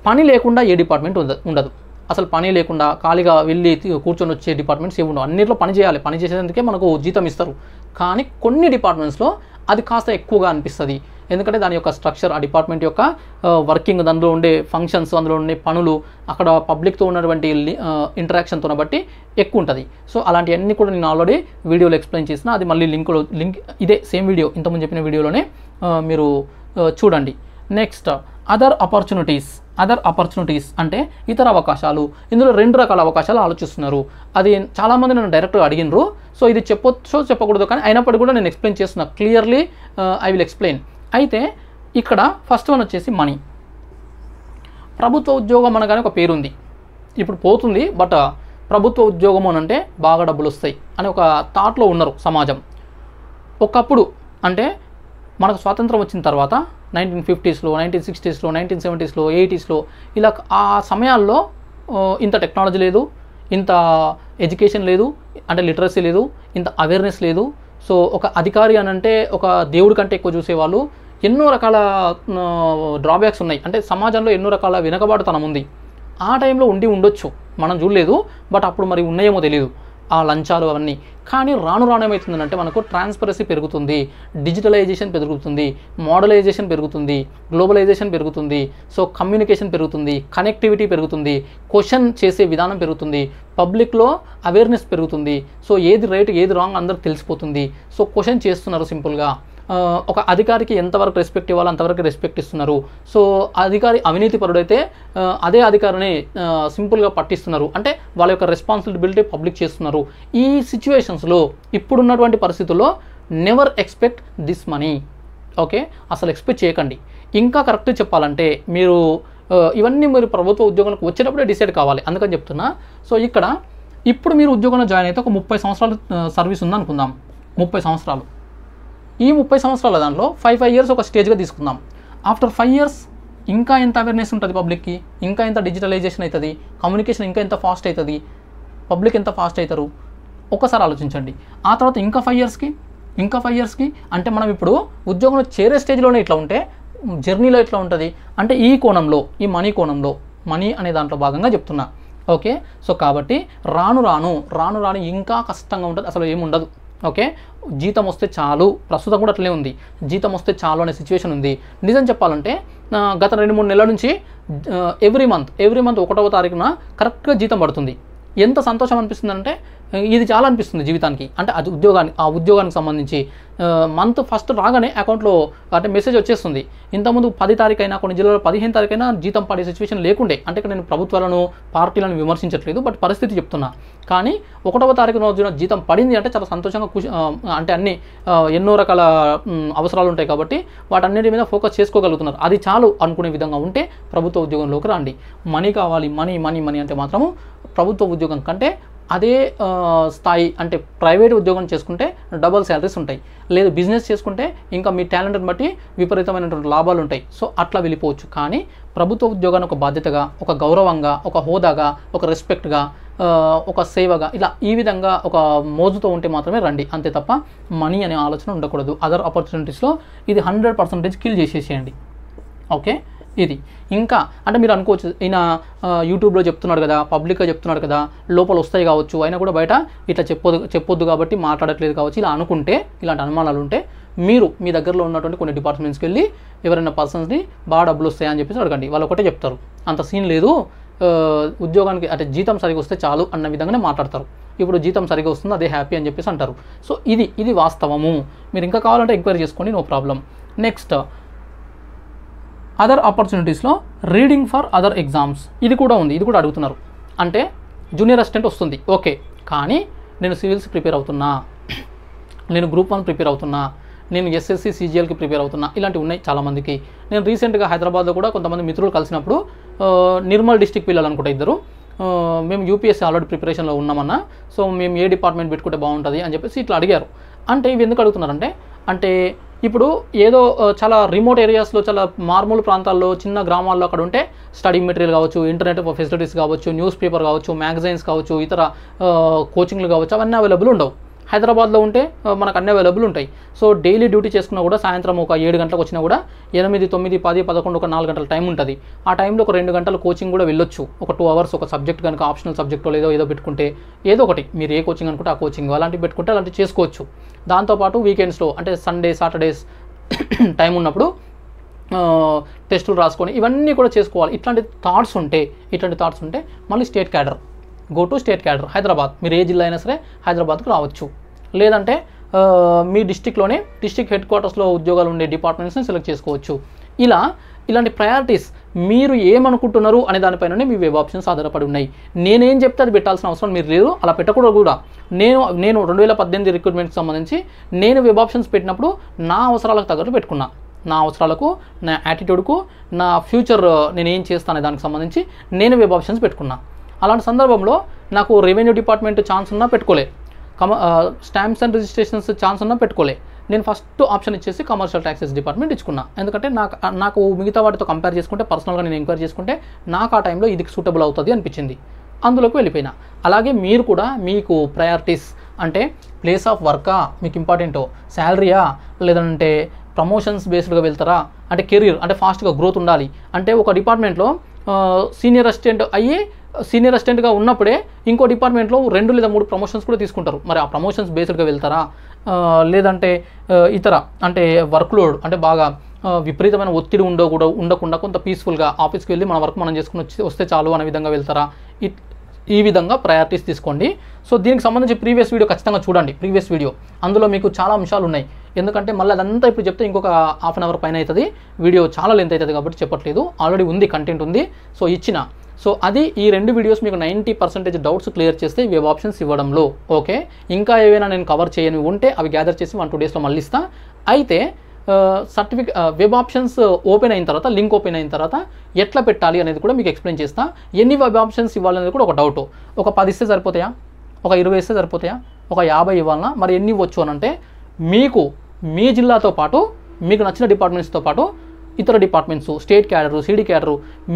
పని లేకుండా ఏ డిపార్ట్మెంట్ ఉండదు. అసలు పని లేకుండా ఖాళీగా వెళ్ళి కూర్చొని వచ్చే డిపార్ట్మెంట్స్ ఏమి ఉండవు. అన్నింటిలో పని చేయాలి, పని చేసేందుకే మనకు జీతం ఇస్తారు. కానీ కొన్ని డిపార్ట్మెంట్స్లో అది కాస్త ఎక్కువగా అనిపిస్తుంది. ఎందుకంటే దాని యొక్క స్ట్రక్చర్, ఆ డిపార్ట్మెంట్ యొక్క వర్కింగ్, దానిలో ఉండే ఫంక్షన్స్, అందులో ఉండే పనులు, అక్కడ పబ్లిక్తో ఉన్నటువంటి ఇంటరాక్షన్తో బట్టి ఎక్కువ ఉంటుంది. సో అలాంటివన్నీ కూడా నేను ఆల్రెడీ వీడియోలో ఎక్స్ప్లెయిన్ చేసిన, అది మళ్ళీ లింక్ ఇదే సేమ్ వీడియో, ఇంతకుముందు చెప్పిన వీడియోలోనే మీరు చూడండి. నెక్స్ట్ అదర్ ఆపర్చునిటీస్ అంటే ఇతర అవకాశాలు. ఇందులో 2 రకాల అవకాశాలు ఆలోచిస్తున్నారు. అది చాలామంది నన్ను డైరెక్ట్గా అడిగినారు. సో ఇది చెప్పొచ్చో చెప్పకూడదు, కానీ అయినప్పటికీ కూడా నేను ఎక్స్ప్లెయిన్ చేస్తున్నా. Clearly I will explain. అయితే ఇక్కడ ఫస్ట్ వన్ వచ్చేసి మనీ. ప్రభుత్వ ఉద్యోగం అనగానే ఒక పేరు ఉంది, ఇప్పుడు పోతుంది. బట్ ప్రభుత్వ ఉద్యోగం అని అంటే బాగా డబ్బులు వస్తాయి అని ఒక థాట్లో ఉన్నారు సమాజం. ఒకప్పుడు అంటే మనకు స్వాతంత్రం వచ్చిన తర్వాత 1950s, 1960s, 1970s, 80s ఇలా ఆ సమయాల్లో ఇంత టెక్నాలజీ లేదు, ఇంత ఎడ్యుకేషన్ లేదు, అంటే లిటరసీ లేదు, ఇంత అవేర్నెస్ లేదు. సో ఒక అధికారి అని అంటే ఒక దేవుడి కంటే ఎక్కువ చూసేవాళ్ళు. ఎన్నో రకాల డ్రాబ్యాక్స్ ఉన్నాయి, అంటే సమాజంలో ఎన్నో రకాల వెనకబాటుతనం ఉంది. ఆ టైంలో ఉండొచ్చు, మనం చూడలేదు. బట్ అప్పుడు మరి ఉన్నాయేమో తెలియదు ఆ లంచాలు అవన్నీ. కానీ రాను ఏమవుతుందంటే మనకు ట్రాన్స్పరెన్సీ పెరుగుతుంది, డిజిటలైజేషన్ పెరుగుతుంది, మోడలైజేషన్ పెరుగుతుంది, గ్లోబలైజేషన్ పెరుగుతుంది. సో కమ్యూనికేషన్ పెరుగుతుంది, కనెక్టివిటీ పెరుగుతుంది, క్వశ్చన్ చేసే విధానం పెరుగుతుంది, పబ్లిక్లో అవేర్నెస్ పెరుగుతుంది. సో ఏది రైట్ ఏది రాంగ్ అందరికి తెలిసిపోతుంది. సో క్వశ్చన్ చేస్తున్నారు సింపుల్గా. ఒక అధికారికి ఎంతవరకు రెస్పెక్ట్ ఇవ్వాలో అంతవరకు రెస్పెక్ట్ ఇస్తున్నారు. సో అధికారి అవినీతి పరుడైతే అదే అధికారిని సింపుల్గా పట్టిస్తున్నారు, అంటే వాళ్ళ యొక్క రెస్పాన్సిబిలిటీ పబ్లిక్ చేస్తున్నారు. ఈ సిచ్యువేషన్స్లో ఇప్పుడున్నటువంటి పరిస్థితుల్లో never expect this money. Okay, అసలు ఎక్స్పెక్ట్ చేయకండి. ఇంకా కరెక్ట్గా చెప్పాలంటే మీరు ఇవన్నీ మీరు ప్రభుత్వ ఉద్యోగానికి వచ్చేటప్పుడే డిసైడ్ కావాలి, అందుకని చెప్తున్నా. సో ఇప్పుడు మీరు ఉద్యోగంలో జాయిన్ అయితే ఒక 30 సంవత్సరాలు సర్వీస్ ఉందనుకుందాం. 30 సంవత్సరాలు. ఈ 30 సంవత్సరాల దాంట్లో 5 years ఒక స్టేజ్గా తీసుకుందాం. ఆఫ్టర్ 5 years ఇంకా ఎంత అవేర్నెస్ ఉంటుంది పబ్లిక్కి, ఇంకా ఎంత డిజిటలైజేషన్ అవుతుంది, కమ్యూనికేషన్ ఇంకా ఎంత ఫాస్ట్ అవుతుంది, పబ్లిక్ ఎంత ఫాస్ట్ అవుతారు ఒకసారి ఆలోచించండి. ఆ తర్వాత ఇంకా 5 yearsకి అంటే మనం ఇప్పుడు ఉద్యోగంలో చేరే స్టేజ్లోనే ఇట్లా ఉంటే జర్నీలో ఎట్లా ఉంటుంది అంటే ఈ కోణంలో, ఈ మనీ అనే దాంట్లో భాగంగా చెప్తున్నా. ఓకే, సో కాబట్టి రాను ఇంకా కష్టంగా ఉంటుంది, అసలు ఏముండదు. ఓకే, జీతం వస్తే చాలు, ప్రస్తుతం కూడా అట్లనే ఉంది, జీతం వస్తే చాలు అనే సిచ్యువేషన్ ఉంది. నిజం చెప్పాలంటే గత 2-3 నెలల నుంచి ఎవ్రీ మంత్ 1వ తారీఖున కరెక్ట్గా జీతం పడుతుంది. ఎంత సంతోషం అనిపిస్తుందంటే ఇది చాలా అనిపిస్తుంది జీవితానికి. అంటే అది ఉద్యోగానికి సంబంధించి మంత్ ఫస్ట్ రాగానే అకౌంట్లో అంటే మెసేజ్ వచ్చేస్తుంది. ఇంతకుముందు 10 తారీఖు అయినా, కొన్ని జిల్లాలో 15 తారీఖు అయినా జీతం పడే సిచ్యువేషన్ లేకుండే. అంటే ఇక్కడ నేను ప్రభుత్వాలను పార్టీలను విమర్శించట్లేదు, బట్ పరిస్థితి చెప్తున్నా. కానీ 1వ తారీఖు రోజున జీతం పడింది అంటే చాలా సంతోషంగా అంటే అన్ని ఎన్నో రకాల అవసరాలు ఉంటాయి కాబట్టి వాటన్నిటి మీద ఫోకస్ చేసుకోగలుగుతున్నారు. అది చాలు అనుకునే విధంగా ఉంటే ప్రభుత్వ ఉద్యోగంలోకి రండి. మనీ కావాలి, మనీ అంటే మాత్రము ప్రభుత్వ ఉద్యోగం కంటే అదే స్థాయి అంటే ప్రైవేట్ ఉద్యోగం చేసుకుంటే డబుల్ శాలరీస్ ఉంటాయి, లేదు బిజినెస్ చేసుకుంటే ఇంకా మీ టాలెంట్ని బట్టి విపరీతమైనటువంటి లాభాలు ఉంటాయి. సో అట్లా వెళ్ళిపోవచ్చు. కానీ ప్రభుత్వ ఉద్యోగాన్ని ఒక బాధ్యతగా, ఒక గౌరవంగా, ఒక హోదాగా, ఒక రెస్పెక్ట్గా, ఒక సేవగా, ఇలా ఈ విధంగా ఒక మోజుతో ఉంటే మాత్రమే రండి, అంతే తప్ప మనీ అనే ఆలోచన ఉండకూడదు. అదర్ ఆపర్చునిటీస్లో ఇది 100% కిల్ చేసేసేయండి. ఓకే, ఇది ఇంకా అంటే మీరు అనుకోవచ్చు ఈయన యూట్యూబ్లో చెప్తున్నాడు కదా, పబ్లిక్గా చెప్తున్నాడు కదా, లోపల వస్తాయి కావచ్చు, అయినా కూడా బయట ఇట్లా చెప్పొద్దు కాబట్టి మాట్లాడట్లేదు కావచ్చు, ఇలా అనుకుంటే, ఇలాంటి అనుమానాలు ఉంటే మీరు మీ దగ్గరలో ఉన్నటువంటి కొన్ని డిపార్ట్మెంట్స్కి వెళ్ళి ఎవరైనా పర్సన్స్ని బాగా డబ్బులు వస్తాయని చెప్పేసి అడగండి. వాళ్ళు ఒకటే చెప్తారు, అంత సీన్ లేదు, ఉద్యోగానికి అంటే జీతం సరిగా వస్తే చాలు అన్న విధంగానే మాట్లాడతారు. ఇప్పుడు జీతం సరిగా వస్తుంది, అదే హ్యాపీ అని చెప్పేసి అంటారు. సో ఇది వాస్తవము. మీరు ఇంకా కావాలంటే ఎంక్వైరీ చేసుకోండి, నో ప్రాబ్లం. నెక్స్ట్ అదర్ ఆపర్చునిటీస్లో రీడింగ్ ఫర్ అదర్ ఎగ్జామ్స్, ఇది కూడా ఉంది. ఇది కూడా అడుగుతున్నారు. అంటే జూనియర్ అసిస్టెంట్ వస్తుంది, ఓకే, కానీ నేను సివిల్స్ ప్రిపేర్ అవుతున్నా, నేను గ్రూప్ 1 ప్రిపేర్ అవుతున్నా, నేను SSC CGLకి ప్రిపేర్ అవుతున్నా, ఇలాంటివి ఉన్నాయి చాలామందికి. నేను రీసెంట్గా హైదరాబాద్లో కూడా కొంతమంది మిత్రులు కలిసినప్పుడు నిర్మల్ డిస్టిక్ పిల్లలు అనుకుంటా ఇద్దరు, మేము UPSC ఆల్రెడీ ప్రిపరేషన్లో ఉన్నామన్నా, సో మేము ఏ డిపార్ట్మెంట్ పెట్టుకుంటే బాగుంటుంది అని చెప్పేసి ఇట్లా అడిగారు. అంటే ఇవి ఎందుకు అడుగుతున్నారంటే అంటే ఇప్పుడు ఏదో చాలా రిమోట్ ఏరియాస్లో, చాలా మారుమూల ప్రాంతాల్లో, చిన్న గ్రామాల్లో అక్కడ ఉంటే స్టడీ మెటీరియల్ కావచ్చు, ఇంటర్నెట్ ఫెసిలిటీస్ కావచ్చు, న్యూస్ పేపర్ కావచ్చు, మ్యాగజైన్స్ కావచ్చు, ఇతర కోచింగ్లు కావచ్చు, అవన్నీ అవైలబుల్ ఉండవు. హైదరాబాద్లో ఉంటే మనకు అన్నీ అవైలబుల్ ఉంటాయి. సో డైలీ డ్యూటీ చేసుకున్నా కూడా సాయంత్రం ఒక 7 గంటలకు వచ్చినా కూడా 8, 9, 10, 11 ఒక 4 గంటల టైం ఉంటుంది. ఆ టైంలో ఒక 2 గంటల కోచింగ్ కూడా వెళ్ళొచ్చు. ఒక 2 అవర్స్ ఒక సబ్జెక్ట్ కనుక ఆప్షనల్ సబ్జెక్ట్లో ఏదో పెట్టుకుంటే, ఏదో ఒకటి మీరు ఏ కోచింగ్ అనుకుంటే ఆ కోచింగ్ అలాంటివి పెట్టుకుంటే అలాంటివి చేసుకోవచ్చు. దాంతోపాటు వీకెండ్స్లో అంటే సండే, సాటర్డేస్ టైం ఉన్నప్పుడు టెస్టులు రాసుకొని ఇవన్నీ కూడా చేసుకోవాలి. ఇట్లాంటి థాట్స్ ఉంటే మళ్ళీ state cadre, go to state cadre Hyderabad. మీరు ఏ జిల్లా అయినా సరే హైదరాబాద్కు రావచ్చు. లేదంటే మీ డిస్టిక్లోనే డిస్టిక్ హెడ్ క్వార్టర్స్లో ఉద్యోగాలు ఉండే డిపార్ట్మెంట్స్ని సెలెక్ట్ చేసుకోవచ్చు. ఇలాంటి ప్రయారిటీస్ మీరు ఏమనుకుంటున్నారు అనే దానిపైననే మీ వెబ్ ఆప్షన్స్ ఆధారపడి ఉన్నాయి. నేనేం చెప్తే అది పెట్టాల్సిన అవసరం మీరు లేదు, అలా పెట్టకూడదు కూడా. నేను 2018 రిక్రూట్మెంట్కి సంబంధించి నేను వెబ్ ఆప్షన్స్ పెట్టినప్పుడు నా అవసరాలకు తగ్గట్టు పెట్టుకున్నా. నా అవసరాలకు, నా యాటిట్యూడ్కు, నా ఫ్యూచర్ నేను ఏం చేస్తానే దానికి సంబంధించి నేను వెబ్ ఆప్షన్స్ పెట్టుకున్నా. అలాంటి సందర్భంలో నాకు రెవెన్యూ డిపార్ట్మెంట్ ఛాన్స్ ఉన్నా పెట్టుకోలే, స్టాంప్స్ అండ్ రిజిస్ట్రేషన్స్ ఛాన్స్ ఉన్నా పెట్టుకోలే. నేను ఫస్ట్ ఆప్షన్ ఇచ్చేసి కమర్షియల్ ట్యాక్సెస్ డిపార్ట్మెంట్ ఇచ్చుకున్నా. ఎందుకంటే నాకు మిగతా వాటితో కంపేర్ చేసుకుంటే, పర్సనల్గా నేను ఎంక్వైరీ చేసుకుంటే నాకు ఆ టైంలో ఇది సూటబుల్ అవుతుంది అనిపించింది, అందులోకి వెళ్ళిపోయినా. అలాగే మీరు కూడా మీకు ప్రయారిటీస్ అంటే ప్లేస్ ఆఫ్ వర్కా మీకు ఇంపార్టెంటో, శాలరీయా, లేదంటే ప్రమోషన్స్ బేస్డ్గా వెళ్తారా, అంటే కెరీర్ అంటే ఫాస్ట్గా గ్రోత్ ఉండాలి. అంటే ఒక డిపార్ట్మెంట్లో సీనియర్ అసిస్టెంట్గా ఉన్నప్పుడే ఇంకో డిపార్ట్మెంట్లో 2 లేదా 3 ప్రమోషన్స్ కూడా తీసుకుంటారు. మరి ఆ ప్రమోషన్స్ బేస్డ్గా వెళ్తారా, లేదంటే ఇతర అంటే వర్క్లోడ్ అంటే బాగా విపరీతమైన ఒత్తిడి ఉండకుండా కొంత పీస్ఫుల్గా ఆఫీస్కి వెళ్ళి మన వర్క్ మనం చేసుకుని వస్తే చాలు అనే విధంగా వెళ్తారా, ఈ విధంగా ప్రయారిటీస్ తీసుకోండి. సో దీనికి సంబంధించి ప్రీవియస్ వీడియో ఖచ్చితంగా చూడండి. ప్రీవియస్ వీడియో అందులో మీకు చాలా అంశాలు ఉన్నాయి. ఎందుకంటే మళ్ళీ అదంతా ఇప్పుడు చెప్తే ఇంకొక హాఫ్ అన్ అవర్ పైన అవుతుంది, వీడియో చాలా లెంత్ అవుతుంది కాబట్టి చెప్పట్లేదు. ఆల్రెడీ ఉంది, కంటెంట్ ఉంది. సో అది ఈ 2 వీడియోస్ మీకు 90% డౌట్స్ క్లియర్ చేస్తే వెబ్ ఆప్షన్స్ ఇవ్వడంలో. ఓకే, ఇంకా ఏవైనా నేను కవర్ చేయని ఉంటే అవి గ్యాదర్ చేసి 1-2 డేస్లో మళ్ళీ ఇస్తా. అయితే వెబ్ ఆప్షన్స్ ఓపెన్ అయిన తర్వాత, లింక్ ఓపెన్ అయిన తర్వాత ఎట్లా పెట్టాలి అనేది కూడా మీకు ఎక్స్ప్లెయిన్ చేస్తా. ఎన్ని వెబ్ ఆప్షన్స్ ఇవ్వాలనేది కూడా ఒక డౌట్. ఒక 10 ఇస్తే సరిపోతాయా, ఒక 20 ఇస్తే సరిపోతాయా, ఒక 50 ఇవ్వాలన్నా, మరి ఎన్ని ఇవ్వచ్చు అని అంటే మీకు మీ జిల్లాతో పాటు మీకు నచ్చిన డిపార్ట్మెంట్స్తో పాటు ఇతర డిపార్ట్మెంట్స్, స్టేట్ క్యాడరు, సిడి క్యాడరు,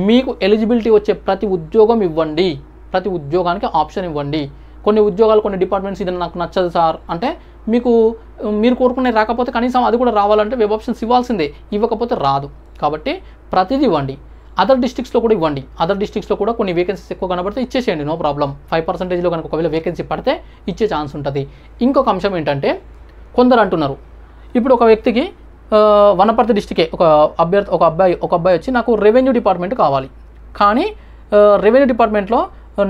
మీకు ఎలిజిబిలిటీ వచ్చే ప్రతి ఉద్యోగం ఇవ్వండి. ప్రతి ఉద్యోగానికి ఆప్షన్ ఇవ్వండి. కొన్ని ఉద్యోగాలు, కొన్ని డిపార్ట్మెంట్స్ ఇది నాకు నచ్చదు సార్ అంటే మీరు కోరుకునే రాకపోతే కనీసం అది కూడా రావాలంటే వెబ్ ఆప్షన్స్ ఇవ్వాల్సిందే, ఇవ్వకపోతే రాదు. కాబట్టి ప్రతిదీ ఇవ్వండి. అదర్ డిస్ట్రిక్ట్స్లో కూడా ఇవ్వండి. అదర్ డిస్ట్రిక్ట్స్లో కూడా కొన్ని వేకెన్సీస్ ఎక్కువ కనబడితే ఇచ్చేసేయండి, నో ప్రాబ్లం. 5%లో కనుక ఒకవేళ వేకెన్సీ పడితే ఇచ్చే ఛాన్స్ ఉంటుంది. ఇంకొక అంశం ఏంటంటే కొందరు అంటున్నారు, ఇప్పుడు ఒక వ్యక్తికి వనపర్తి డిస్టికే ఒక అబ్బాయి వచ్చి నాకు రెవెన్యూ డిపార్ట్మెంట్ కావాలి, కానీ రెవెన్యూ డిపార్ట్మెంట్లో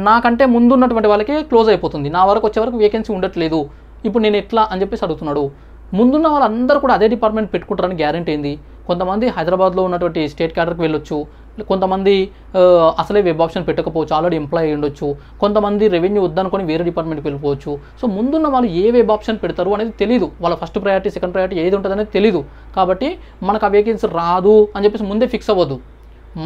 నాకంటే ముందున్నటువంటి వాళ్ళకి క్లోజ్ అయిపోతుంది, నా వరకు వచ్చే వరకు వేకెన్సీ ఉండట్లేదు, ఇప్పుడు నేను ఎట్లా అని చెప్పేసి అడుగుతున్నాడు. ముందున్న వాళ్ళందరూ కూడా అదే డిపార్ట్మెంట్ పెట్టుకుంటారని గ్యారెంటీ ఏంది? కొంతమంది హైదరాబాద్లో ఉన్నటువంటి స్టేట్ క్యాడర్కి వెళ్ళొచ్చు, కొంతమంది అసలే వెబ్ ఆప్షన్ పెట్టకపోవచ్చు, ఆల్రెడీ ఎంప్లాయ్ ఉండొచ్చు, కొంతమంది రెవెన్యూ వద్దనుకొని వేరే డిపార్ట్మెంట్కి వెళ్ళిపోవచ్చు. సో ముందున్న వాళ్ళు ఏ వెబ్ ఆప్షన్ పెడతారు అనేది తెలియదు, వాళ్ళ ఫస్ట్ ప్రయారిటీ సెకండ్ ప్రయారిటీ ఏది ఉంటుంది అనేది తెలియదు. కాబట్టి మనకు ఆ వేకెన్సీ రాదు అని చెప్పేసి ముందే ఫిక్స్ అవ్వద్దు.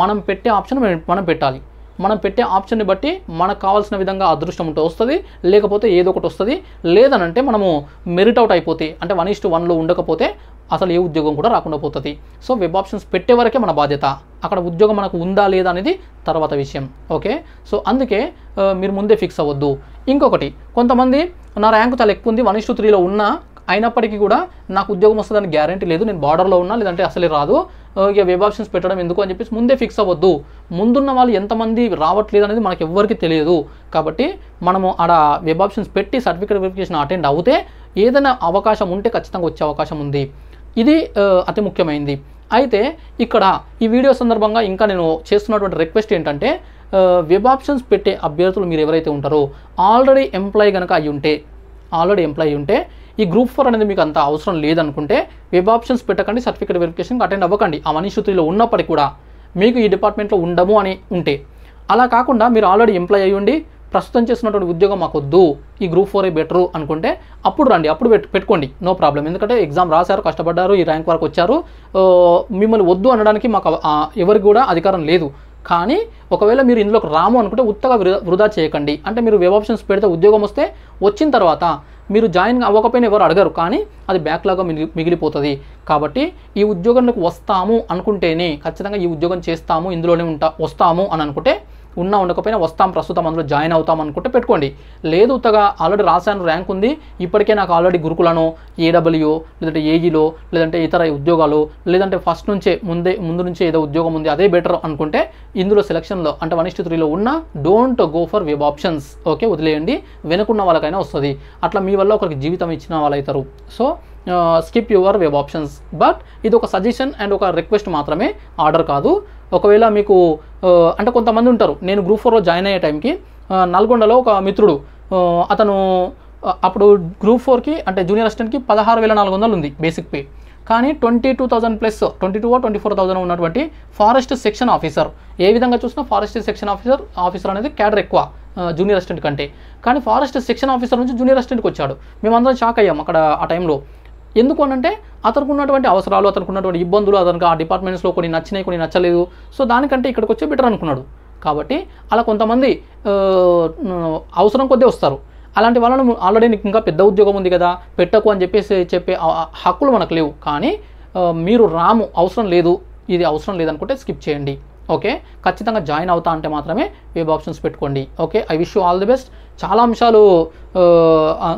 మనం పెట్టే ఆప్షన్ మనం పెట్టాలి. మనం పెట్టే ఆప్షన్ని బట్టి మనకు కావాల్సిన విధంగా అదృష్టం ఉంటే వస్తుంది, లేకపోతే ఏదో ఒకటి వస్తుంది. లేదనంటే మనము మెరిట్ అవుట్ అయిపోతే, అంటే 1:1లో ఉండకపోతే అసలు ఏ ఉద్యోగం కూడా రాకుండా పోతుంది. సో వెబ్ ఆప్షన్స్ పెట్టే వరకే మన బాధ్యత, అక్కడ ఉద్యోగం మనకు ఉందా లేదా అనేది తర్వాత విషయం. ఓకే, సో అందుకే మీరు ముందే ఫిక్స్ అవ్వద్దు. ఇంకొకటి, కొంతమంది నా ర్యాంకు చాలా ఎక్కువ ఉంది, 1:3లో ఉన్నా అయినప్పటికీ కూడా నాకు ఉద్యోగం వస్తుందని గ్యారెంటీ లేదు, నేను బార్డర్లో ఉన్నా, లేదంటే అసలే రాదు, ఇక వెబ్ ఆప్షన్స్ పెట్టడం ఎందుకు అని చెప్పేసి ముందే ఫిక్స్ అవ్వద్దు. ముందున్న వాళ్ళు ఎంతమంది రావట్లేదు అనేది మనకు ఎవ్వరికి తెలియదు. కాబట్టి మనము ఆడ వెబ్ ఆప్షన్స్ పెట్టి సర్టిఫికేట్ వెరిఫికేషన్ అటెండ్ అవుతే ఏదైనా అవకాశం ఉంటే ఖచ్చితంగా వచ్చే అవకాశం ఉంది. ఇది అతి ముఖ్యమైనది. అయితే ఇక్కడ ఈ వీడియో సందర్భంగా ఇంకా నేను చేస్తున్నటువంటి రిక్వెస్ట్ ఏంటంటే, వెబ్ ఆప్షన్స్ పెట్టే అభ్యర్థులు మీరు ఎవరైతే ఉంటారో ఆల్రెడీ ఎంప్లాయీ కనుక అయి ఉంటే ఈ గ్రూప్ 4 అనేది మీకు అంత అవసరం లేదనుకుంటే వెబ్ ఆప్షన్స్ పెట్టకండి, సర్టిఫికేట్ వెరిఫికేషన్కి అటెండ్ అవ్వకండి. ఆ 1:3లో ఉన్నప్పటికీ కూడా మీకు ఈ డిపార్ట్మెంట్లో ఉండము అని ఉంటే, అలా కాకుండా మీరు ఆల్రెడీ ఎంప్లాయ్ అయ్యి ఉండి ప్రస్తుతం చేస్తున్నటువంటి ఉద్యోగం మాకు వద్దు, ఈ గ్రూప్ 4 బెటరు అనుకుంటే అప్పుడు రండి, అప్పుడు పెట్టుకోండి, నో ప్రాబ్లం. ఎందుకంటే ఎగ్జామ్ రాశారు, కష్టపడ్డారు, ఈ ర్యాంక్ వరకు వచ్చారు, మిమ్మల్ని వద్దు అనడానికి మాకు ఎవరికి కూడా అధికారం లేదు. కానీ ఒకవేళ మీరు ఇందులోకి రాము అనుకుంటే ఉత్తగా వృధా చేయకండి. అంటే మీరు వెబ్ ఆప్షన్స్ పెడితే ఉద్యోగం వస్తే వచ్చిన తర్వాత మీరు జాయిన్ అవ్వకపోయినా ఎవరు అడగరు, కానీ అది బ్యాక్లాగా మిగిలిపోతుంది. కాబట్టి ఈ ఉద్యోగంలోకి వస్తాము అనుకుంటేనే ఖచ్చితంగా ఈ ఉద్యోగం చేస్తాము, ఇందులోనే వస్తాము అని అనుకుంటే, ఉండకపోయినా వస్తాం, ప్రస్తుతం అందులో జాయిన్ అవుతాం అనుకుంటే పెట్టుకోండి. లేదు ఉత్తగా ఆల్రెడీ రాశాను, ర్యాంక్ ఉంది, ఇప్పటికే నాకు ఆల్రెడీ గురుకులను, ఏడబ్ల్యూ లేదంటే ఏఈలో లేదంటే ఇతర ఉద్యోగాలు, లేదంటే ఫస్ట్ నుంచే ముందు నుంచే ఏదో ఉద్యోగం ఉంది అదే బెటర్ అనుకుంటే, ఇందులో సెలక్షన్లో అంటే 1:3లో ఉన్న don't go for web options. Okay, వదిలేయండి, వెనుకున్న వాళ్ళకైనా వస్తుంది. అట్లా మీ వల్ల ఒకరికి జీవితం ఇచ్చిన వాళ్ళు అవుతారు. So skip your web options. But ఇది ఒక సజెషన్ అండ్ ఒక రిక్వెస్ట్ మాత్రమే, ఆర్డర్ కాదు. ఒకవేళ మీకు అంటే కొంతమంది ఉంటారు, నేను గ్రూప్ 4లో జాయిన్ అయ్యే టైంకి నల్గొండలో ఒక మిత్రుడు, అతను అప్పుడు గ్రూప్ 4కి అంటే జూనియర్ అసిస్టెంట్కి 16,400 ఉంది బేసిక్ పే, కానీ 22,000 ప్లస్ 22 or 24,000 ఉన్నటువంటి ఫారెస్ట్ సెక్షన్ ఆఫీసర్. ఏ విధంగా చూసినా ఫారెస్ట్ సెక్షన్ ఆఫీసర్ అనేది క్యాడర్ ఎక్కువ జూనియర్ అసిస్టెంట్ కంటే, కానీ ఫారెస్ట్ సెక్షన్ ఆఫీసర్ నుంచి జూనియర్ అసిస్టెంట్కి వచ్చాడు. మేమందరం షాక్ అయ్యాం అక్కడ ఆ టైంలో. ఎందుకు అనంటే అతనికి ఉన్నటువంటి అవసరాలు, అతనికి ఉన్నటువంటి ఇబ్బందులు, అతనికి ఆ డిపార్ట్మెంట్స్లో కొన్ని నచ్చినాయి, కొన్ని నచ్చలేదు. సో దానికంటే ఇక్కడికి వచ్చే బెటర్ అనుకున్నాడు. కాబట్టి అలా కొంతమంది అవసరం కొద్దీ వస్తారు. అలాంటి వాళ్ళను ఆల్రెడీ నీకు ఇంకా పెద్ద ఉద్యోగం ఉంది కదా పెట్టకు అని చెప్పే హక్కులు మనకు లేవు. కానీ మీరు అవసరం లేదు, ఇది అవసరం లేదనుకుంటే స్కిప్ చేయండి. ఓకే, ఖచ్చితంగా జాయిన్ అవుతా అంటే మాత్రమే వెబ్ ఆప్షన్స్ పెట్టుకోండి. Okay, I wish you all the best. చాలా అంశాలు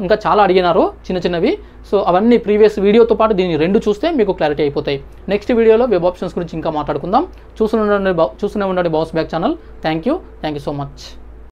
ఇంకా చాలా అడిగినారు చిన్నవి. సో అవన్నీ ప్రీవియస్ వీడియోతో పాటు దీన్ని 2 చూస్తే మీకు క్లారిటీ అయిపోతాయి. నెక్స్ట్ వీడియోలో వెబ్ ఆప్షన్స్ గురించి ఇంకా మాట్లాడుకుందాం. చూస్తూనే ఉండండి bounce back channel. Thank you so much.